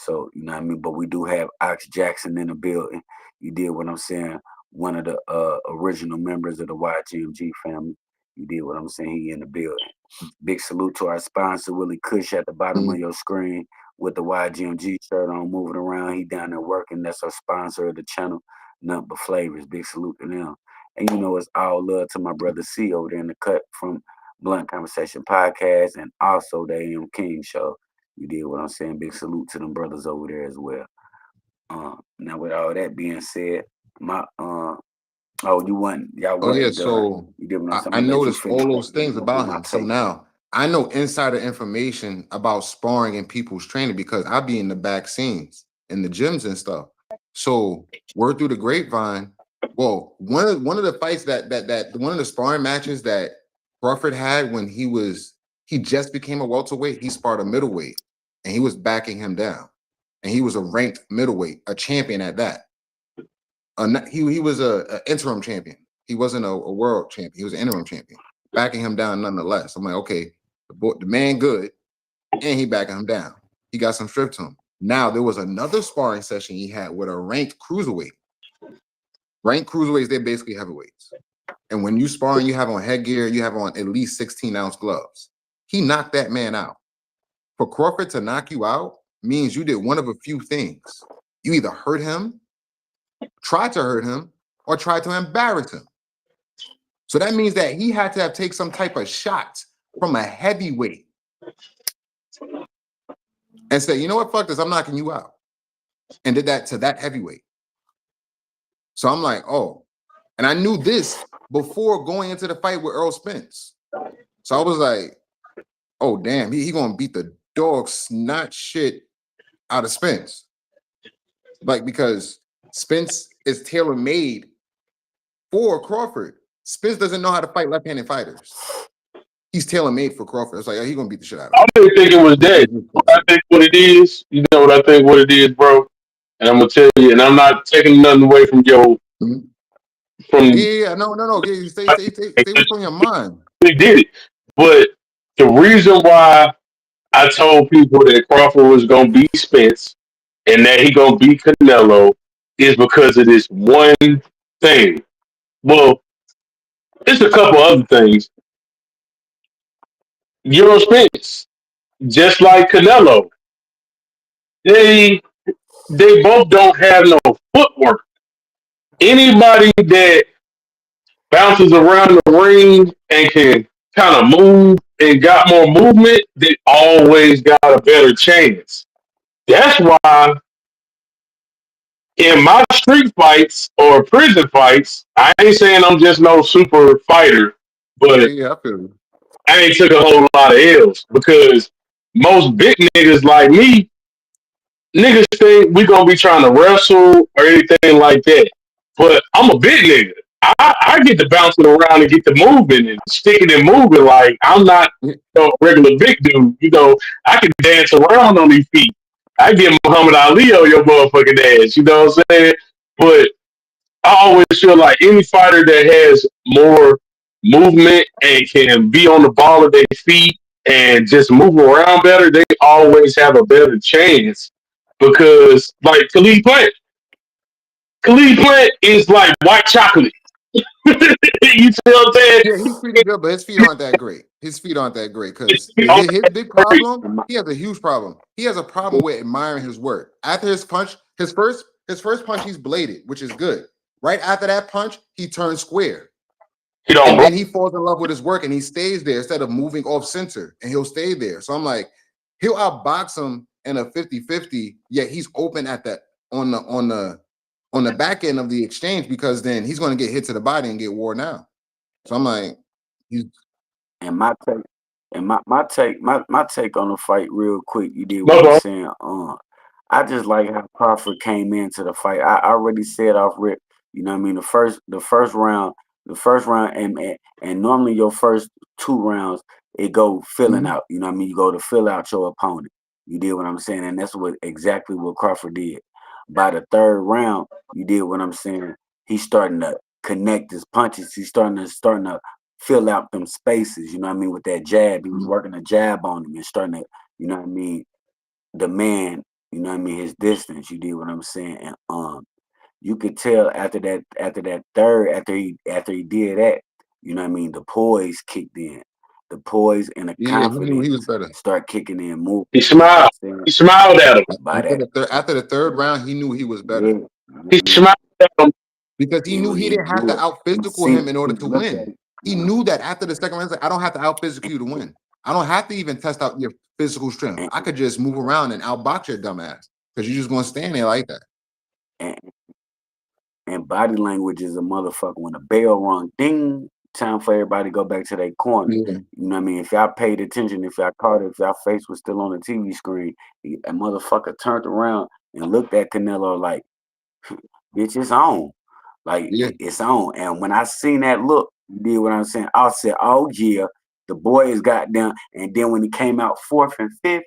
S1: So, you know what I mean? But we do have Ox Jackson in the building. You did what I'm saying. One of the original members of the YGMG family. You did what I'm saying. He in the building. Big salute to our sponsor, Willie Cush, at the bottom of your screen with the YGMG shirt on, moving around. He down there working. That's our sponsor of the channel, Nothing But Flavors. Big salute to them. And you know, it's all love to my brother C over there in the cut from Blunt Conversation Podcast and also the AM King Show. You did what I'm saying. Big salute to them brothers over there as well. Now with all that being said, my you wasn't y'all.
S3: Oh yeah, so you did what I'm saying. I noticed all those things about him. So now I know insider information about sparring and people's training because I be in the back scenes in the gyms and stuff. So word through the grapevine. Well, one of the fights that one of the sparring matches that Crawford had when he just became a welterweight, he sparred a middleweight. And he was backing him down. And he was a ranked middleweight, a champion at that. He was an interim champion. He wasn't a world champion. He was an interim champion. Backing him down nonetheless. I'm like, okay, the man good, and he backing him down. he got some strip to him. Now there was another sparring session he had with a ranked cruiserweight. Ranked cruiserweights, they're basically heavyweights. And when you sparring, you have on headgear, you have on at least 16-ounce gloves. He knocked that man out. For Crawford to knock you out means you did one of a few things. You either hurt him, tried to hurt him, or tried to embarrass him. So that means that he had to have taken some type of shot from a heavyweight and said, you know what, fuck this, I'm knocking you out. And did that to that heavyweight. So I'm like, oh. And I knew this before going into the fight with Earl Spence. So I was like, oh, damn, he gonna beat the dog snot shit out of Spence. Like, because Spence is tailor-made for Crawford. Spence doesn't know how to fight left-handed fighters. He's tailor-made for Crawford. It's like, oh, he's gonna beat the shit out of him.
S2: I didn't think it was that. I think what it is, you know what I think what it is, bro? And I'm gonna tell you, and I'm not taking nothing away from your from
S3: Yeah, no. Yeah, stay what's on your mind.
S2: He did it. But the reason why I told people that Crawford was gonna beat Spence and that he gonna beat Canelo is because of this one thing. Well, there's a couple other things. Euro Spence, just like Canelo, they both don't have no footwork. Anybody that bounces around the ring and can kind of move and got more movement, they always got a better chance. That's why in my street fights or prison fights, I ain't saying I'm just no super fighter, but
S3: Yeah, I feel you.
S2: I ain't took a whole lot of L's because most big niggas like me, niggas think we gonna be trying to wrestle or anything like that. But I'm a big nigga. I get to bouncing around and get to moving and sticking and moving. Like I'm not no regular big dude. You know, I can dance around on these feet. I get Muhammad Ali on your motherfucking ass. You know what I'm saying? But I always feel like any fighter that has more movement and can be on the ball of their feet and just move around better, they always have a better chance. Because like Khalid Plant is like white chocolate. You see what I'm saying?
S3: Yeah, he's pretty good, but his feet aren't that great. His feet aren't that great because his big problem, he has a huge problem. He has a problem with admiring his work. After his punch, his first punch, he's bladed, which is good. Right after that punch, he turns square. And then he falls in love with his work and he stays there instead of moving off center and he'll stay there. So I'm like, he'll outbox him in a 50-50, yet he's open at that on the back end of the exchange because then he's going to get hit to the body and get worn out. So I'm like,
S1: and my take on the fight real quick. You did what I'm saying. I just like how Crawford came into the fight. I already said off rip. You know what I mean? The first round, and normally your first 2 rounds it go filling out. You know what I mean? You go to fill out your opponent. You did what I'm saying, and that's exactly what Crawford did. By the 3rd round, you did what I'm saying. He's starting to connect his punches. He's starting to fill out them spaces. You know what I mean? With that jab, he was working a jab on him and starting to, you know what I mean, demand. You know what I mean, his distance. You did what I'm saying, and you could tell after that third, after he did that, you know what I mean, the poise kicked in. The poise and the confidence
S3: he was better.
S1: Start kicking in, moving.
S2: He smiled. He smiled at him.
S3: After the 3rd round, he knew he was better.
S1: Yeah.
S2: He smiled at him
S3: Because he knew he didn't have to out physical him in order to win. He knew that after the 2nd round, like, I don't have to out physical you to win. I don't have to even test out your physical strength. I could just move around and outbox your dumb ass because you're just going to stand there like that.
S1: And body language is a motherfucker. When the bell rung, ding, time for everybody to go back to their corner.
S3: Yeah.
S1: You know what I mean? If y'all paid attention, if y'all caught it, if y'all face was still on the TV screen, a motherfucker turned around and looked at Canelo like, bitch, it's on. Like, it's on. And when I seen that look, you did what I'm saying, I said, oh, yeah, the boy is goddamn. And then when he came out 4th and 5th,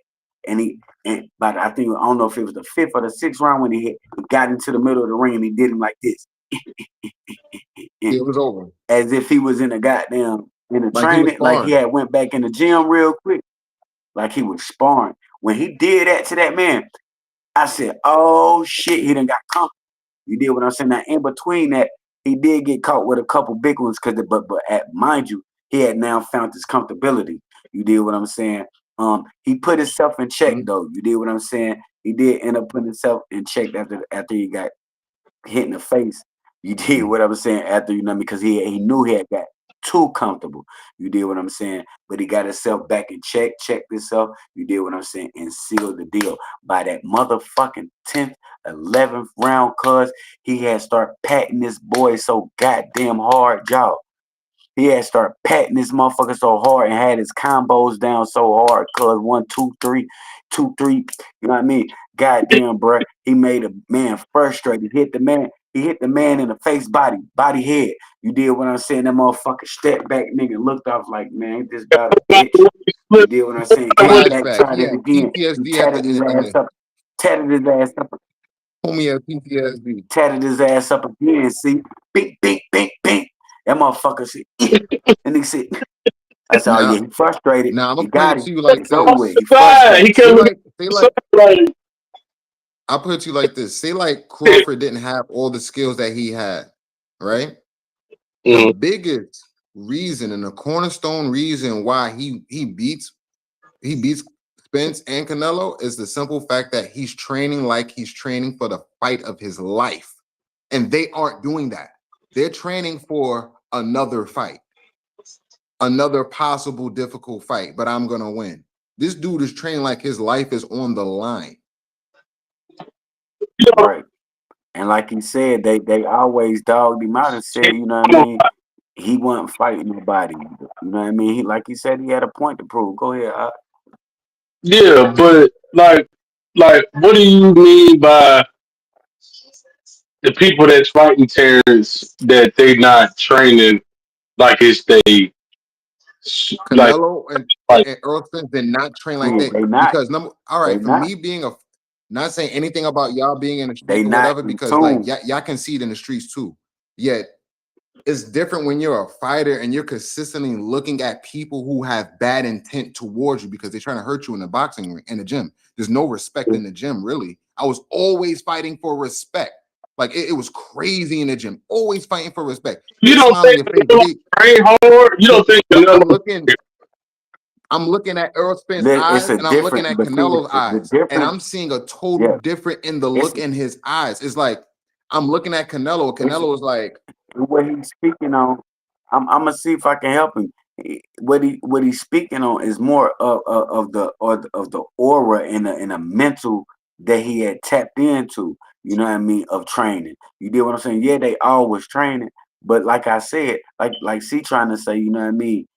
S1: but I think, I don't know if it was the 5th or the 6th round when he got into the middle of the ring and he did him like this.
S3: It was over.
S1: As if he was in a goddamn, in a training, like he had went back in the gym real quick. Like he was sparring. When he did that to that man, I said, "Oh shit, he done got comfortable." You did what I'm saying. Now, in between that, he did get caught with a couple big ones, but mind you, he had now found his comfortability. You did what I'm saying. He put himself in check though. You did what I'm saying. He did end up putting himself in check after he got hit in the face. You did what I was saying after, you know, because he knew he had got too comfortable. You did what I'm saying, but he got himself back in check, checked himself. You did what I'm saying, and sealed the deal by that motherfucking 10th, 11th round. Cause he had started patting this boy so goddamn hard, y'all. He had started patting this motherfucker so hard and had his combos down so hard. Cause 1, 2, 3, 2, 3. You know what I mean? Goddamn, bro. He made a man frustrated. Hit the man. He hit the man in the face, body, head. You did what I'm saying. That motherfucker stepped back, nigga, looked off like, man, ain't this about a bitch? You did what I'm saying. Came back,
S3: Flashback.
S1: tried
S3: He
S1: it
S3: had
S1: again. He
S3: PTSD
S1: tatted his ass up. Tatted his ass up.
S3: Homie had PTSD.
S1: Tatted his ass up again. See, bink, bink, bink, bink. That motherfucker said, and he said, I said, oh yeah, he frustrated.
S3: Now I'm
S1: He
S3: gonna put
S1: got
S3: it to
S1: him.
S3: you like
S1: It's over with.
S3: this.
S1: He frustrated.
S2: He kept looking
S3: like I'll put it to you like this. Say like Crawford didn't have all the skills that he had, right? The biggest reason and the cornerstone reason why he beats Spence and Canelo is the simple fact that he's training like he's training for the fight of his life. And they aren't doing that. They're training for another fight, another possible difficult fight, but I'm gonna win. This dude is training like his life is on the line.
S1: Right. And like he said, they always dogged him out and said, you know what I mean, he wasn't fighting nobody. You know what I mean? He, like he said, he had a point to prove. Go ahead.
S2: Yeah, but like, what do you mean by the people that's fighting Terrence that they not training like it's they like
S3: Canelo and
S2: like
S3: Earl Spence did not train like
S1: Yeah,
S3: that
S1: they not.
S3: because all
S1: They
S3: right, for
S1: not.
S3: me being not saying anything about y'all being in the
S1: They
S3: streets or
S1: not
S3: whatever,
S1: in
S3: because like
S1: tune.
S3: y'all can see it in the streets too. Yet it's different when you're a fighter and you're consistently looking at people who have bad intent towards you because they're trying to hurt you in the boxing ring, in the gym. There's no respect in the gym, really. I was always fighting for respect. Like it was crazy in the gym, always fighting for respect.
S2: you
S3: They
S2: don't
S3: smile in
S2: think
S3: your face,
S2: Canelo train hard? You don't think
S3: but
S2: Canelo
S3: I'm looking at Earl Spence's
S1: It's
S3: eyes
S1: a
S3: and I'm looking
S1: different,
S3: at
S1: but see,
S3: Canelo's
S1: the
S3: eyes, and
S1: difference,
S3: I'm seeing a total
S1: yeah,
S3: different in the
S1: it's
S3: look in his eyes. It's like I'm looking at Canelo.
S1: it's
S3: Canelo is like,
S1: what he's speaking on. I'm gonna see if I can help him. What he's speaking on is more of the aura and the mental that he had tapped into. You know what I mean, of training. You did what I'm saying. Yeah, they always training, but like I said, like C trying to say, you know what I mean.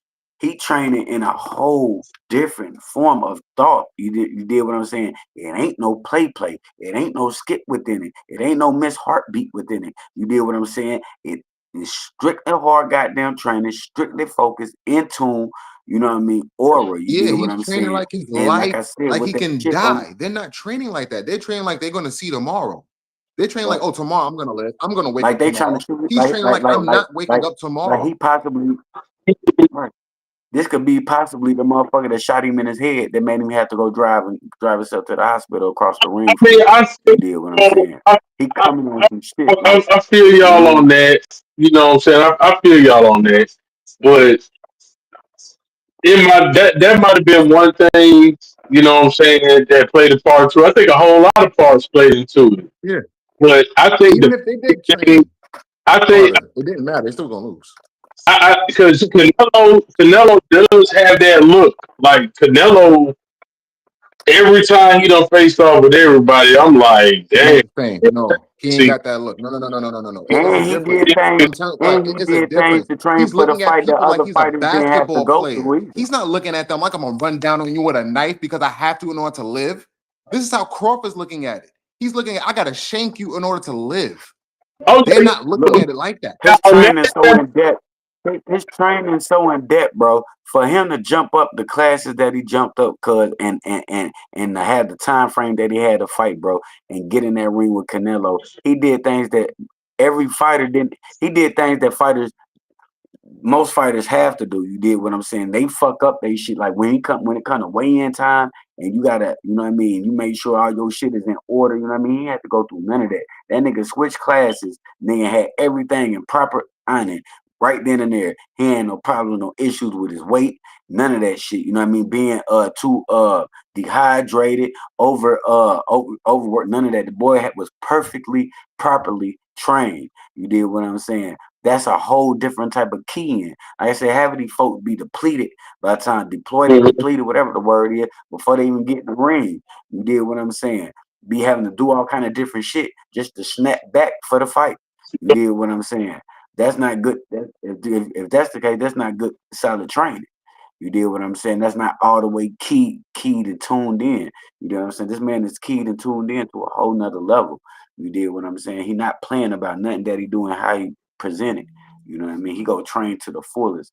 S1: He training in a whole different form of thought. You did what I'm saying. It ain't no play. It ain't no skip within it. It ain't no miss heartbeat within it. You did what I'm saying. It is strictly hard goddamn training, strictly focused, in tune. You know what I mean? Aura. You
S3: yeah,
S1: did what
S3: he's
S1: I'm
S3: training
S1: saying.
S3: like his
S1: And like
S3: life,
S1: I said,
S3: like
S1: with
S3: he
S1: that
S3: can
S1: chip on,
S3: die. They're not training like that. They're training like they're gonna see tomorrow. They're training like,
S1: right?
S3: oh, tomorrow I'm gonna live. I'm gonna wake
S1: Like
S3: up
S1: they trying to
S3: tomorrow.
S1: treat it
S3: He's training like I'm not waking up
S1: like
S3: tomorrow.
S1: he possibly, right. This could be possibly the motherfucker that shot him in his head that made him have to go drive himself to the hospital across the ring
S2: I
S1: from
S2: mean,
S1: him. You did what I'm saying? He coming on some shit like,
S2: I feel
S1: you know what I
S2: y'all
S1: mean?
S2: on that. You know what I'm saying? I feel y'all on that. But that might have been one thing, you know what I'm saying, that played a part too. I think a whole lot of parts played into it.
S3: Yeah.
S2: But I think
S3: Even
S2: the
S3: if they did
S2: thing,
S3: train
S2: I think
S3: harder, it didn't matter. They're still gonna lose.
S2: because Canelo does have that look. Like Canelo, every time he don't face off with everybody, I'm like,
S3: Not
S2: damn.
S3: the same. No, he ain't
S2: See,
S3: got that look. No. It's a
S1: And he
S3: difference.
S1: did things,
S3: I'm telling, like,
S1: and he
S3: it's a
S1: did things
S3: difference.
S1: to train
S3: He's
S1: for the
S3: looking at
S1: fight that
S3: people like
S1: other
S3: he's a
S1: fighters didn't have to
S3: basketball
S1: go
S3: player.
S1: through either.
S3: He's not looking at them like I'm gonna run down on you with a knife because I have to in order to live. This is how Crawford's looking at it. He's looking at, I gotta shank you in order to live. They're
S2: okay,
S3: not looking
S1: Look,
S3: at it like that.
S1: his
S2: now,
S1: training so in depth. His training so in depth, bro. For him to jump up the classes that he jumped up, cause and to have the time frame that he had to fight, bro, and get in that ring with Canelo, he did things that every fighter didn't. He did things that most fighters have to do. You did what I'm saying. They fuck up they shit. Like when it come to weigh in time, and you gotta, you know what I mean, you make sure all your shit is in order, you know what I mean? He had to go through none of that. That nigga switched classes, nigga had everything in proper ironing right then and there. He had no problem, no issues with his weight, none of that shit. You know what I mean? Being too dehydrated, overworked, none of that. The boy was perfectly, properly trained. You did what I'm saying? That's a whole different type of keying. Like I said, having these folks be depleted by the time deployed or depleted, whatever the word is, before they even get in the ring. You did what I'm saying? Be having to do all kind of different shit just to snap back for the fight. You did what I'm saying? That's not good. If that's the case, that's not good solid training. You did what I'm saying? That's not all the way keyed and tuned in. You know what I'm saying? This man is keyed and tuned in to a whole nother level. You did what I'm saying? He not playing about nothing that he doing, how he presented. You know what I mean? He go train to the fullest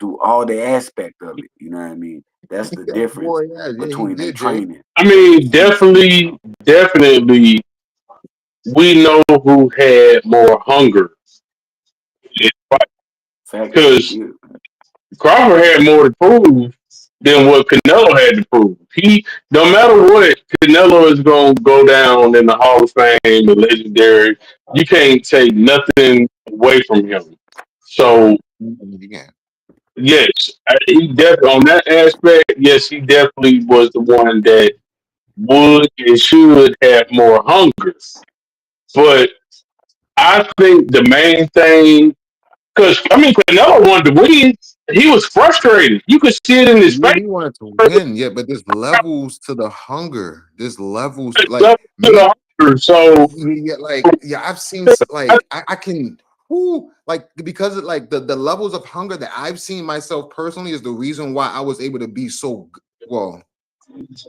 S1: through all the aspect of it. You know what I mean? That's the difference
S3: Boy, yeah, he
S1: between their
S3: did, Jay.
S1: training.
S2: I mean, definitely, we know who had more hunger
S1: Facts.
S2: because Crawford had more to prove than what Canelo had to prove. He, no matter what, Canelo is going to go down in the Hall of Fame, the legendary. You can't take nothing away from him. So
S3: Yeah.
S2: yes, he definitely on that aspect. Yes, he definitely was the one that would and should have more hunger. But I think the main thing, because I mean, Canelo wanted to win. He was frustrated. You could see it in his
S3: Yeah,
S2: face.
S3: he wanted to win. Yeah, but there's levels to the hunger. There's levels like
S2: Left to
S3: me.
S2: the hunger. So
S3: Yeah, I've seen I can who like because of like the levels of hunger that I've seen myself personally is the reason why I was able to be so well.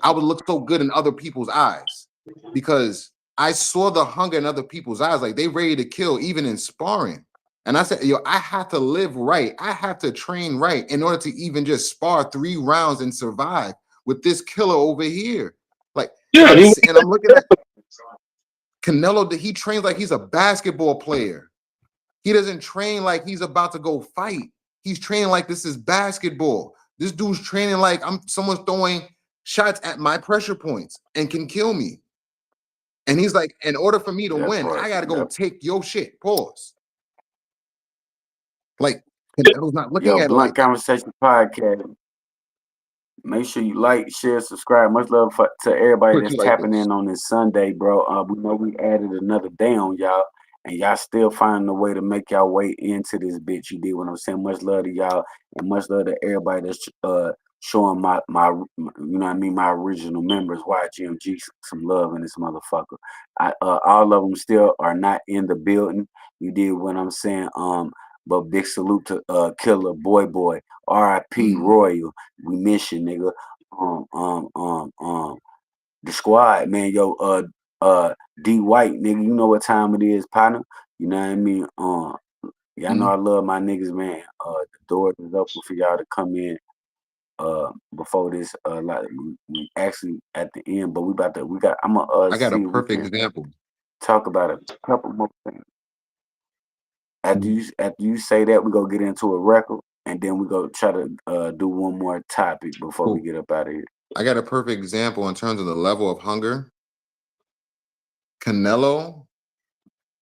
S3: I would look so good in other people's eyes because I saw the hunger in other people's eyes. Like they ready to kill even in sparring. And I said, yo, I have to live right. I have to train right in order to even just spar 3 rounds and survive with this killer over here. Like,
S2: yeah,
S3: and I'm looking at Canelo, he trains like he's a basketball player. He doesn't train like he's about to go fight. He's training like this is basketball. This dude's training like someone's throwing shots at my pressure points and can kill me. And he's like, in order for me to
S1: That
S3: win,
S1: part.
S3: I gotta go
S1: That,
S3: take your shit. Pause. Like Canelo's not looking
S1: yo,
S3: at it
S1: Blunt
S3: like that.
S1: Conversation Podcast. Make sure you like, share, subscribe. Much love to everybody
S3: Put
S1: that's
S3: you like
S1: tapping
S3: this.
S1: in on this Sunday, bro. We know we added another day on y'all, and y'all still finding a way to make y'all way into this bitch. You did what I'm saying. Much love to y'all, and much love to everybody that's showing my you know what I mean, my original members, YGMG, some love in this motherfucker. All of them still are not in the building. You did what I'm saying. But big salute to Killer Boy, R.I.P. Royal. We miss you, nigga. The squad, man. Yo, D White, nigga. You know what time it is, partner. You know what I mean. Y'all know I love my niggas, man. The door is open for y'all to come in. Before this, like we actually at the end, but I'm gonna
S3: I got a
S1: see if we
S3: perfect
S1: can
S3: example.
S1: talk about a couple more things. After you say that, we go get into a record, and then we go try to do one more topic before we
S3: Cool.
S1: get up out of here.
S3: I got a perfect example in terms of the level of hunger. Canelo,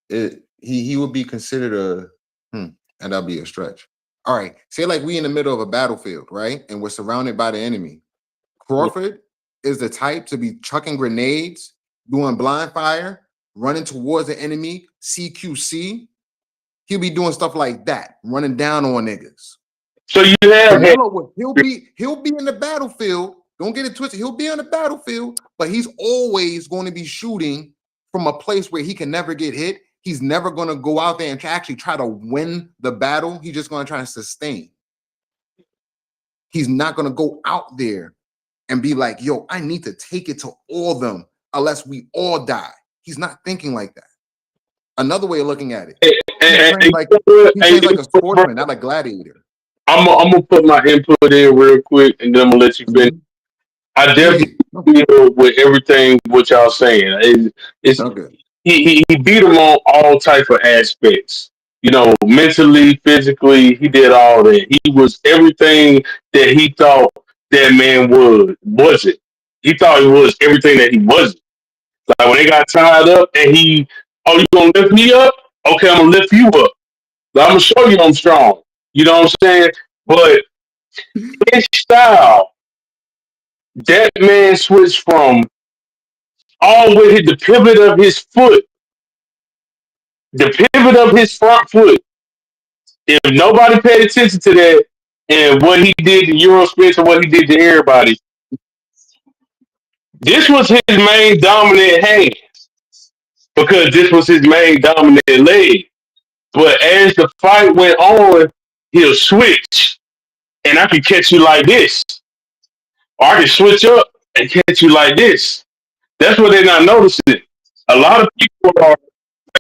S3: he would be considered and that'll be a stretch. All right, say like we in the middle of a battlefield, right? And we're surrounded by the enemy. Crawford is the type to be chucking grenades, doing blind fire, running towards the enemy, CQC. He'll be doing stuff like that, running down on niggas.
S2: so you have had
S3: Canelo, he'll be in the battlefield. Don't get it twisted. He'll be on the battlefield, but he's always going to be shooting from a place where he can never get hit. He's never going to go out there and actually try to win the battle. He's just going to try to sustain. He's not going to go out there and be like, yo, I need to take it to all of them unless we all die. He's not thinking like that. Another way of looking at it, he trains like a sportsman, not a gladiator.
S2: I'm gonna put my input in real quick, and then I'm gonna let you finish. I definitely feel with everything what y'all saying. It's
S3: Okay.
S2: he beat him on all type of aspects. You know, mentally, physically, he did all that. He was everything that he thought that man wasn't. He thought he was everything that he wasn't. Like when they got tied up and oh, you gonna lift me up? Okay, I'm gonna lift you up. Like, I'm gonna show you I'm strong. You know what I'm saying? But his style, that man switched from all the way hit the pivot of his foot, the pivot of his front foot. If nobody paid attention to that and what he did to Euro Spence and what he did to everybody, this was his main dominant hand because this was his main dominant leg. But as the fight went on, he'll switch, and I can catch you like this, or I can switch up and catch you like this. That's what they're not noticing. A lot of people are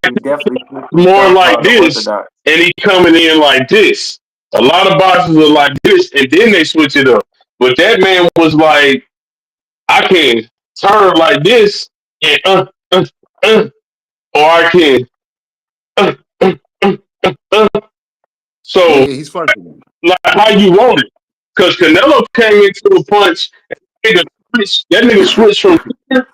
S1: He definitely
S2: more
S1: that's
S2: like
S1: called the
S2: this,
S1: orthodox.
S2: and he coming in like this. A lot of boxers are like this, and then they switch it up. But that man was like, I can turn like this, and or I can. Uh, uh, uh. So,
S3: Yeah, he's flexible.
S2: like, how you want it? Because Canelo came into a punch, and that nigga switched from here,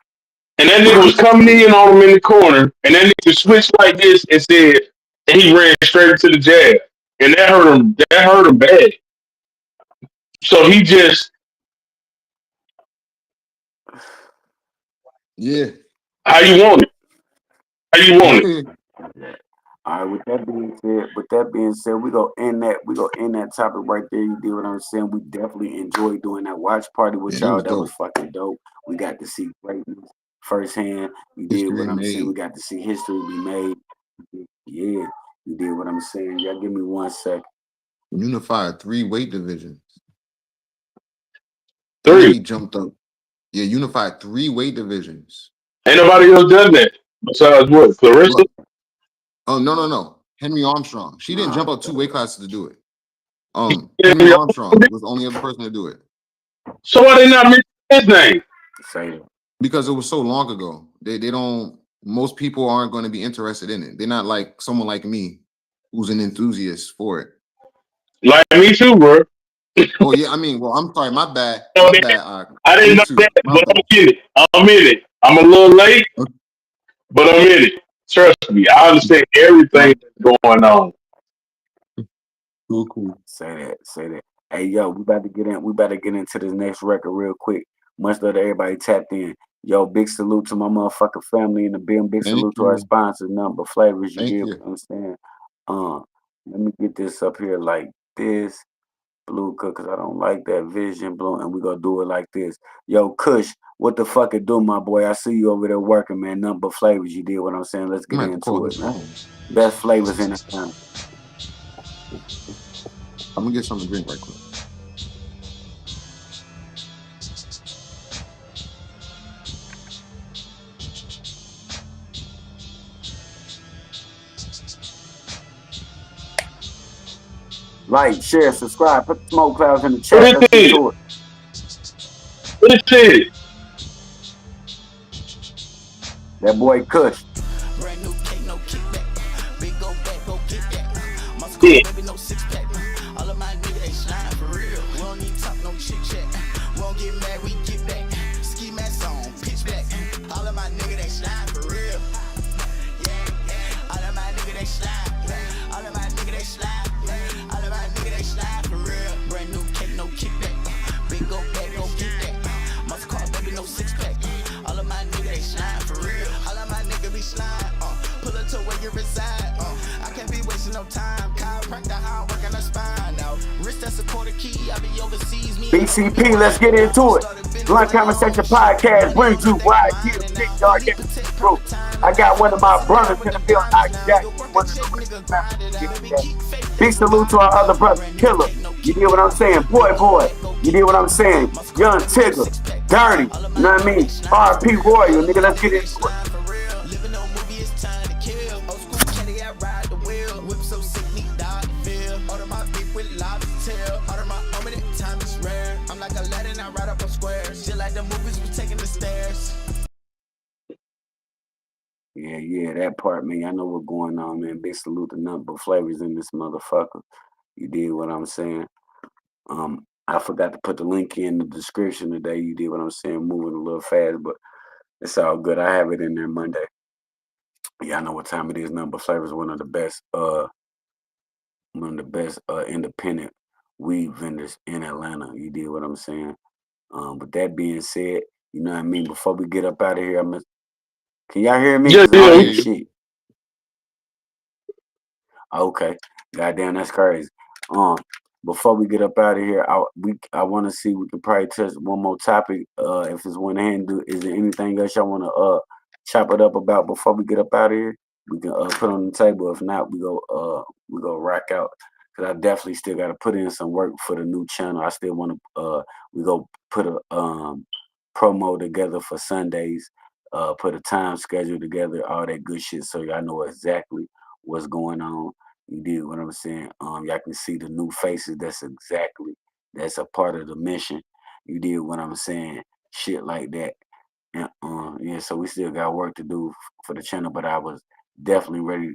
S2: and that nigga was coming in on him in the corner, and that nigga switched like this and said, and he ran straight into the jab, and that hurt him. That hurt him bad. So he just,
S3: Yeah.
S2: how you want it? How you want it?
S1: All right, with that being said, we go end that topic right there. You did what I'm saying. We definitely enjoyed doing that watch party with
S3: Yeah, it
S1: y'all.
S3: was
S1: That was
S3: dope.
S1: fucking dope. We got to see greatness firsthand. You did
S3: History
S1: what I'm saying. We
S3: made.
S1: got to see history be made. Yeah, you did what I'm saying. Y'all give me 1 second.
S3: Unified 3 weight divisions. And
S2: 3.
S3: he jumped up. Yeah, unified 3 weight divisions.
S2: Ain't nobody else done that besides what? Clarissa?
S3: Look. Oh, no. Henry Armstrong. She didn't jump up 2 weight classes to do it. Henry Armstrong was the only other person to do it.
S2: So why they not mention his name?
S1: Say it.
S3: Because it was so long ago. They don't. Most people aren't going to be interested in it. They're not like someone like me, who's an enthusiast for it.
S2: Like me too, bro.
S3: Oh yeah, I mean, well, I'm sorry, my bad.
S2: I didn't
S3: Me
S2: know
S3: too.
S2: that,
S3: My
S2: but
S3: bad.
S2: I'm in it. I'm a little late, but I'm in it. Trust me, I understand everything that's going on.
S3: Cool.
S1: Say that. Hey yo, we about to get into this next record real quick. Much love to everybody tapped in. Yo, big salute to my motherfucking family in the building. Big
S3: Thank
S1: salute to our
S3: you.
S1: sponsors, nothing but flavors. You
S3: Thank
S1: get
S3: you.
S1: what I'm saying? Let me get this up here like this. Blue cook, cause I don't like that vision blue, and we gonna do it like this. Yo, Kush, what the fuck it do, my boy? I see you over there working, man. Nothing but flavors. You did what I'm saying. Let's
S3: I'm
S1: get
S3: gonna have to call
S1: into
S3: his
S1: it, man.
S3: phone.
S1: Best flavors in the town.
S3: I'm gonna get something to drink right quick.
S1: Like, share, subscribe, put the smoke clouds in the chat.
S2: What
S1: Let's
S2: it
S1: get
S2: is?
S1: to it.
S2: What it is?
S1: That boy Kush.
S4: Brand new cake, no kickback. Big go back, go get that. My
S2: Yeah.
S4: squad, baby, no 6-pack. All of my niggas, they slime for real. We don't need talk, no chit chat. We don't get mad, we get back. Ski mask on, pitch back. All of my niggas, they slime for real. Yeah. All of my niggas, they slime. All of my niggas, they slime. All of my niggas, they slime for real. Brand new cake, no kickback. Big go back, go get that. My squad, baby, no 6-pack. All of my niggas, they slime for real. All of my niggas be slime. Pull up to where you reside. I can't be wasting no time. Chiropractor, how I'm working the spine now. Wrist that's a quarter key. I be overseas. Me
S1: BCP, let's get into it. Blunt Conversation Podcast brings you YGMG Squad. I got one of my brothers in the building, Jack. Big salute to our other brother, Killer. You hear what I'm saying? Boy. You hear what I'm saying? Young Tigger, Dirty. You know what I mean? RP Royal, nigga. Let's get into it. Yeah, that part, man. I know what's going on, man. Big salute to nothing but flavors in this motherfucker. You did what I'm saying. I forgot to put the link in the description today. You did what I'm saying, moving a little fast, but it's all good. I have it in there Monday. Yeah, I know what time it is. Number Flavor is one of the best independent weed vendors in Atlanta. You did what I'm saying. With that being said, you know what I mean. Before we get up out of here, can y'all hear me?
S2: Yeah,
S1: Cause I
S3: I
S1: don't
S3: hear
S1: hear
S2: yeah.
S3: you.
S1: shit. Okay, goddamn, that's crazy. Um, Before we get up out of here, I want to see we can probably touch one more topic. If it's one hand, is there anything else y'all want to chop it up about before we get up out of here? We can put on the table. If not, we go rock out. Cause I definitely still got to put in some work for the new channel. I still want to we go put a promo together for Sundays. Put a time schedule together, all that good shit, so y'all know exactly what's going on. You did what I'm saying. Y'all can see the new faces. That's a part of the mission. You did what I'm saying. Shit like that. And yeah, so we still got work to do for the channel, but I was definitely ready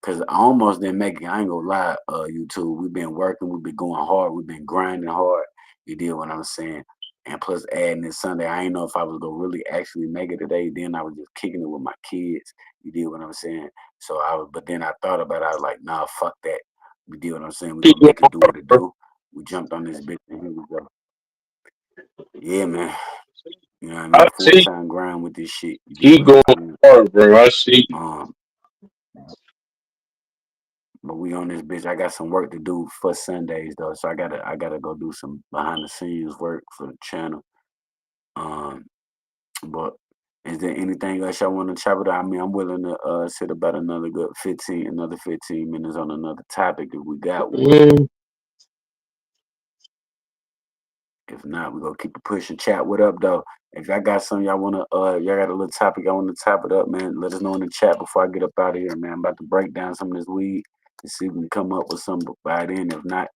S1: because I almost didn't make it. I ain't gonna lie, YouTube. We've been working, we've been going hard, we've been grinding hard. You did what I'm saying. And plus adding this Sunday, I ain't know if I was gonna really actually make it today. Then I was just kicking it with my kids. You did what I'm saying. But then I thought about it. I was like, nah, fuck that. You did what I'm saying. We
S2: Keep
S1: gonna
S2: going
S1: make it do what it
S2: hard,
S1: do. We jumped on this bitch and here we go. Yeah, man. You know what I
S2: I
S1: mean? Full
S2: see.
S1: time grind with this shit. You did
S2: Keep
S1: what I'm
S2: going
S1: saying.
S2: hard, bro. I see.
S1: Um, but we on this bitch. I got some work to do for Sundays though, so I gotta go do some behind the scenes work for the channel. Um, but is there anything else y'all want to chop it up? I mean, I'm willing to sit about another 15 minutes on another topic if we got one.
S2: Mm,
S1: If not, we gonna keep it pushing. Chat, what up though? If y'all got something y'all wanna y'all got a little topic y'all wanna top it up, man, let us know in the chat before I get up out of here, man. I'm about to break down some of this weed and see if we can come up with something by then. If not,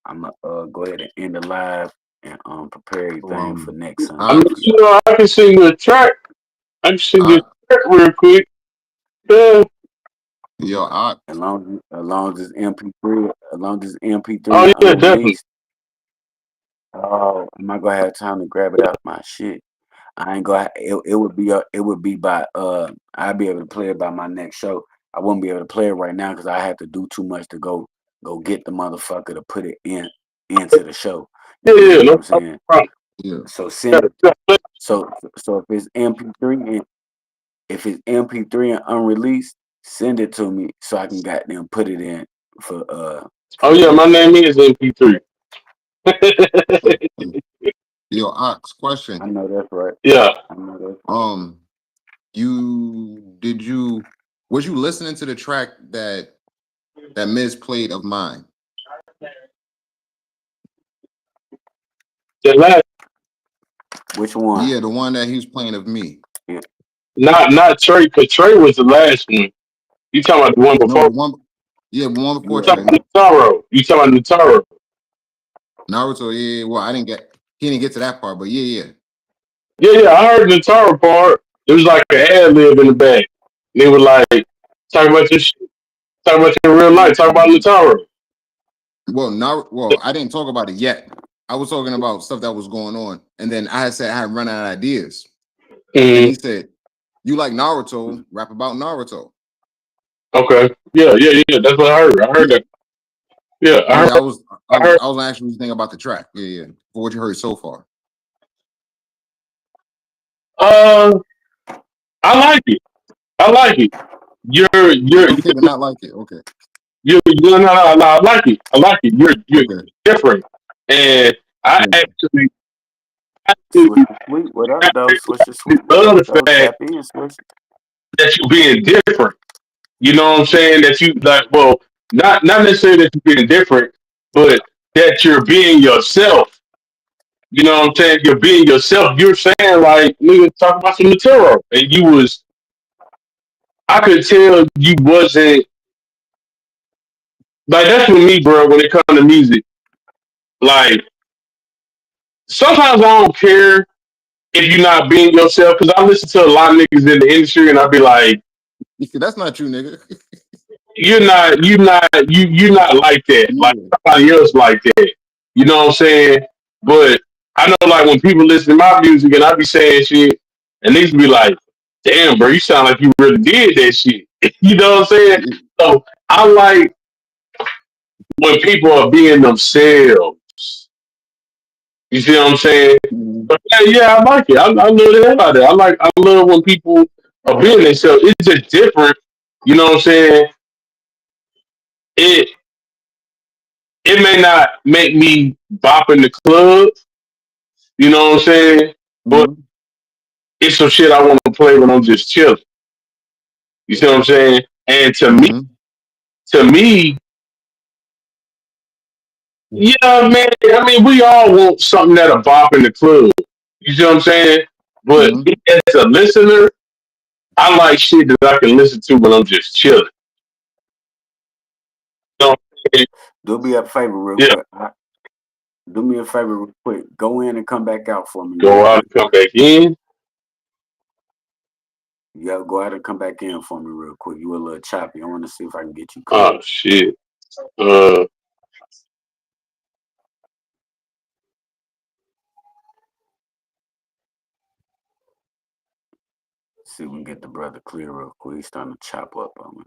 S1: I'm gonna go ahead and end the live and prepare
S3: So,
S1: everything for next
S2: I
S1: Sunday
S2: mean,
S3: Ox,
S1: for y'all.
S2: I can sing you a track. I can sing you a
S3: Ox,
S2: track real quick. Yeah.
S3: yo, Ox.
S1: As long as it's MP3, as long as it's MP3
S2: Oh
S1: and
S2: yeah, definitely.
S1: unreleased, oh, I'm not gonna have time to grab it out my shit. I ain't gonna. It would be by. I'd be able to play it by my next show. I wouldn't be able to play it right now because I have to do too much to go get the motherfucker to put it into the show.
S2: Yeah,
S1: You did
S2: yeah,
S1: what
S2: no
S1: I'm saying.
S2: problem.
S3: Yeah.
S1: So
S2: Yeah,
S1: send it.
S2: yeah.
S1: So if it's MP3 and if it's MP3 and unreleased, send it to me so I can goddamn put it in for
S2: Oh yeah, my
S1: release.
S2: name is MP3.
S3: Mm. Yo, Ox, question.
S1: I know that's right.
S2: Yeah.
S1: I know that's right.
S3: Um, you was you listening to the track that Miz played of mine?
S2: The last,
S1: Which one?
S3: Yeah, the one that he was playing of me.
S1: Yeah.
S2: not Trey, because Trey was the last one. You talking about the one
S3: No,
S2: before?
S3: the one, yeah, the one before
S1: Yeah.
S2: You talking
S3: Trey.
S2: about Nutaro? You talking about Nutaro?
S3: Naruto, yeah, well, he didn't get to that part, but yeah, yeah.
S2: Yeah, yeah. I heard the Nutaro part. It was like an ad lib in the back. They were like, talk about your shit, talk about your real life, talk about Nutaro.
S3: I didn't talk about it yet. I was talking about stuff that was going on, and then I had said I had run out of ideas, and then
S2: Mm,
S3: he said, "You like Naruto? Rap about Naruto."
S2: okay. Yeah, yeah, yeah. That's what I heard. I heard
S3: Yeah,
S2: that. Yeah,
S3: yeah.
S2: I heard.
S3: I was actually thinking about the track. Yeah, yeah. For what you heard so far.
S2: Uh, I like it. I like it. You're
S3: Okay, to not like it. Okay,
S2: no, no, no, no, I like it. I like it. You're
S3: okay.
S2: different, and I
S3: Yeah.
S2: actually
S1: Swish the sweet. What up, though? Swish the sweet. What
S2: love
S1: up,
S2: the
S1: though?
S2: fact
S1: Tap in, Swish.
S2: that you being different. You know what I'm saying? That you like, well, not necessarily that you're being different, but that you're being yourself. You know what I'm saying? You're being yourself. You're saying like, nigga, talk about some material, and you was. I could tell you wasn't like that's with me, bro. When it comes to music, like sometimes I don't care if you're not being yourself because I listen to a lot of niggas in the industry, and I be like,
S3: That's not you, nigga.
S2: you're not like that. Like
S3: Yeah.
S2: somebody else like that. You know what I'm saying? But I know like when people listen to my music and I be saying shit, and they be like, "Damn, bro, you sound like you really did that shit." You know what I'm saying? So I like when people are being themselves. You see what I'm saying?
S3: Mhm.
S2: But yeah, I like it. I love the hell out of it. I love when people are being themselves. It's just different. You know what I'm saying? It it may not make me bop in the club. You know what I'm saying? But
S3: Mhm.
S2: it's some shit I want to play when I'm just chilling. You see what I'm saying? And
S3: Mhm.
S2: to me, yeah, man. I mean, we all want something that'll bop in the club. You see what I'm saying? But
S3: Mhm.
S2: as a listener, I like shit that I can listen to when I'm just chilling. You know what I'm saying?
S1: Do me a favor real
S2: Yeah,
S1: quick. Do me a favor real quick. Go in and come back out for me real
S2: go out
S1: quick.
S2: and come back in.
S1: Yeah, go out and come back in for me real quick. You a little choppy. I want to see if I can get you clear.
S2: Oh shit. Uh,
S1: See if we can get the brother clear real quick. He's starting to chop up on me.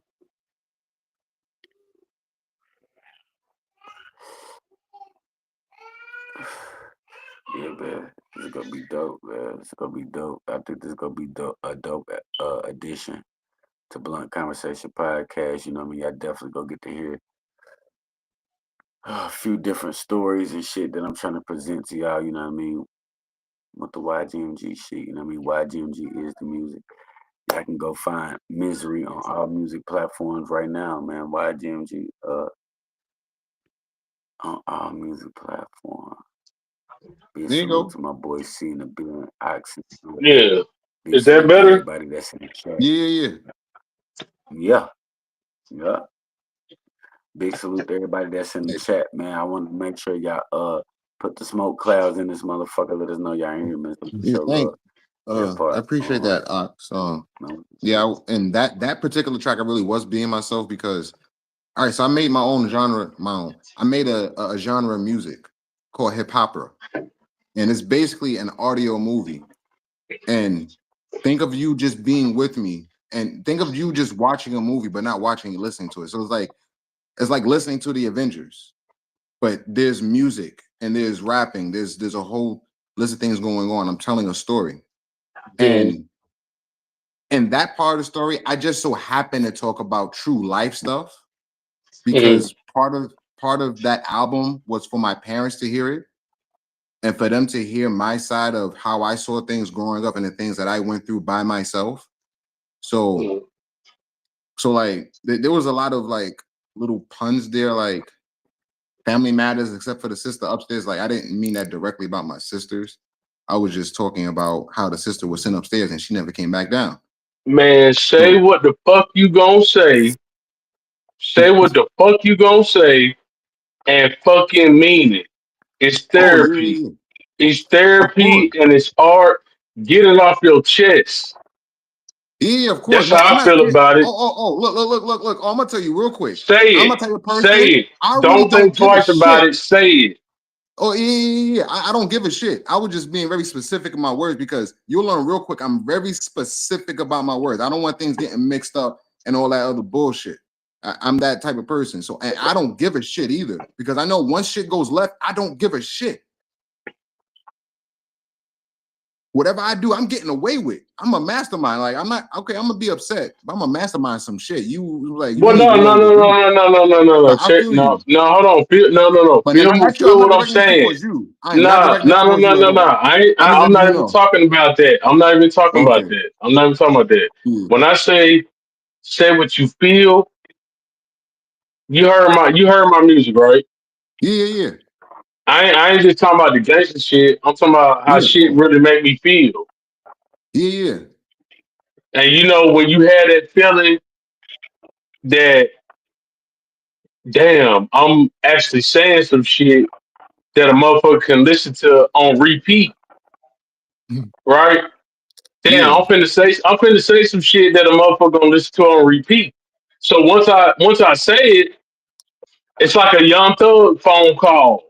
S1: Yeah, man. This is gonna be dope, man. This is gonna be dope. I think this is gonna be a dope addition to Blunt Conversation Podcast. You know what I mean? I definitely gonna get to hear a few different stories and shit that I'm trying to present to y'all. You know what I mean? With the YGMG shit. You know what I mean? YGMG is the music. I can go find Misery on all music platforms right now, man. YGMG on all music platforms. Big
S3: There you
S1: salute
S3: go.
S1: to my boy C and the Bill Oxen.
S2: yeah.
S1: Big
S2: Is that
S1: salute to
S2: better?
S1: everybody that's in the chat.
S3: Yeah, yeah,
S1: Yeah, yeah. Big salute to everybody that's in the
S3: yeah.
S1: chat, man. I want to make sure y'all put the smoke clouds in this motherfucker. Let us know y'all hear me.
S3: Yeah,
S1: Show
S3: thank.
S1: love. That
S3: I
S1: part.
S3: appreciate that, Ox.
S1: No,
S3: Yeah, and that particular track, I really was being myself because, all right, so I made my own genre, my own. I made a genre of music called hip opera, and it's basically an audio movie. And think of you just being with me, and think of you just watching a movie, but not watching it, listening to it. So it's like listening to the Avengers, but there's music and there's rapping. There's a whole list of things going on. I'm telling a story,
S2: Mm,
S3: and in that part of the story, I just so happen to talk about true life stuff
S2: mm,
S3: because part of that album was for my parents to hear it and for them to hear my side of how I saw things growing up and the things that I went through by myself. So
S2: mm.
S3: like there was a lot of like little puns there, like family matters, except for the sister upstairs. Like I didn't mean that directly about my sisters. I was just talking about how the sister was sent upstairs and she never came back down.
S2: Man, say
S3: So
S2: what the fuck you gonna say. Say what the fuck you gonna say, and fucking mean it. It's
S3: oh yeah,
S2: therapy.
S3: yeah, yeah.
S2: It's
S3: Of course.
S2: therapy and it's art. Get it off your chest.
S3: Yeah, of course.
S2: That's
S3: No,
S2: how
S3: I'm
S2: I
S3: not
S2: feel
S3: scared.
S2: about it.
S3: Oh, look, look, look, look, look. Oh, I'm gonna tell you real quick.
S2: Say
S3: I'm a
S2: it.
S3: type of
S2: Say
S3: person.
S2: it.
S3: I really
S2: Don't think
S3: don't give a
S2: twice about
S3: shit.
S2: it. Say it.
S3: Oh, yeah, yeah, yeah. I don't give a shit. I was just being very specific in my words because you'll learn real quick. I'm very specific about my words. I don't want things getting mixed up and all that other bullshit. I'm that type of person. So, and I don't give a shit either because I know once shit goes left, I don't give a shit. Whatever I do, I'm getting away with. I'm a mastermind. Like I'm not okay. I'm gonna be upset, but I'm a mastermind some shit. You like you
S2: Well,
S3: don't
S2: no,
S3: even know
S2: no,
S3: what
S2: no,
S3: to do.
S2: no, no, no, no, no, no.
S3: But I
S2: Check,
S3: feel
S2: no,
S3: you.
S2: no. Hold on. Feel, no, no, no.
S3: But
S2: Feel me.
S3: not you. I'm
S2: Feel
S3: not
S2: what I'm
S3: directing this
S2: saying.
S3: towards you. I am not
S2: Nah,
S3: directing this
S2: no, no,
S3: towards
S2: no,
S3: you at
S2: no, no.
S3: all. I'm just
S2: I'm
S3: letting
S2: not
S3: you
S2: even
S3: know.
S2: talking about that. I'm not even talking about
S3: Okay.
S2: that. I'm not even talking about that.
S3: Yeah.
S2: When I say what you feel, you heard my music, right?
S3: Yeah, yeah,
S2: I ain't just talking about the gangster shit. I'm talking about how
S3: yeah. Of
S2: shit
S3: course.
S2: really make me feel.
S3: Yeah, yeah.
S2: And you know when you had that feeling that damn, I'm actually saying some shit that a motherfucker can listen to on repeat, right? Damn,
S3: Yeah.
S2: I'm finna say some shit that a motherfucker gonna listen to on repeat. So once I say it, it's like a young thug phone call.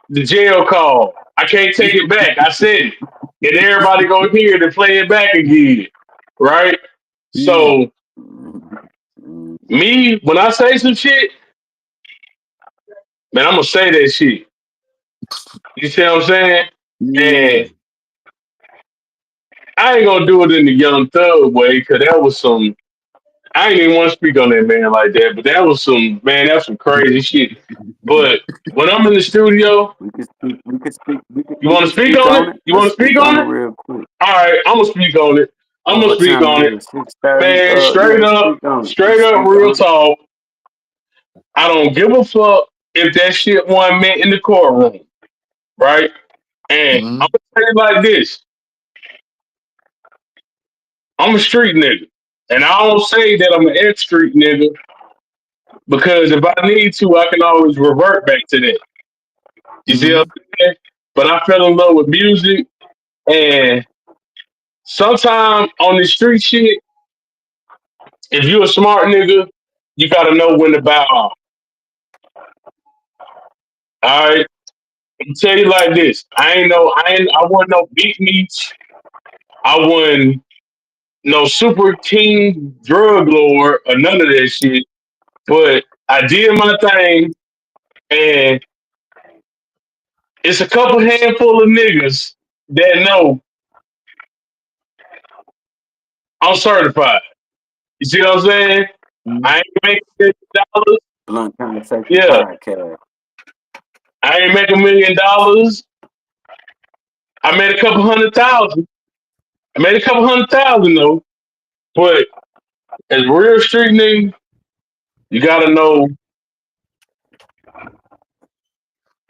S2: the jail call. I can't take it back. I said it. And everybody gonna hear it and play it back again. Right?
S3: Yeah.
S2: So me, when I say some shit, man, I'm gonna say that shit. You see what I'm saying?
S3: Yeah.
S2: And I ain't gonna do it in the Young Thug way, cause that was some. I ain't even want to speak on that man like that, but that was some man. That's some crazy shit. But when I'm in the studio,
S1: We could speak. We could speak.
S2: you
S1: We
S2: want to
S1: could
S2: speak
S1: speak
S2: on
S1: on
S2: it?
S1: it.
S2: You want
S1: Let's
S2: to speak
S1: speak
S2: on
S1: on it
S2: it?
S1: real quick.
S2: All right, I'm gonna speak on it. I'm gonna
S1: What
S2: speak
S1: time
S2: on
S1: it
S2: it,
S1: is? 6:30.
S2: man.
S1: Yeah, let's speak on it.
S2: Straight
S1: Let's
S2: up,
S1: speak
S2: real
S1: on it.
S2: talk. I don't give a fuck if that shit wasn't meant in the courtroom, right? And
S3: Mm-hmm.
S2: I'm gonna say it like this: I'm a street nigga, and I don't say that I'm an ex street nigga because if I need to, I can always revert back to that. You see what
S3: Mm-hmm.
S2: I'm saying? But I fell in love with music, and sometimes on the street shit, if you a smart nigga, you gotta know when to bow off. All right, I'll tell you like this: I wasn't no big meats. I wasn't no super king drug lord or none of that shit. But I did my thing, and it's a couple handful of niggas that know I'm certified. You see what I'm saying? I ain't making $1 million.
S1: Blunt Conversation
S2: Yeah,
S1: Podcast.
S2: I ain't make $1 million. I made a couple 100,000. I made a couple 100,000 though. But as a real street nigga, you gotta know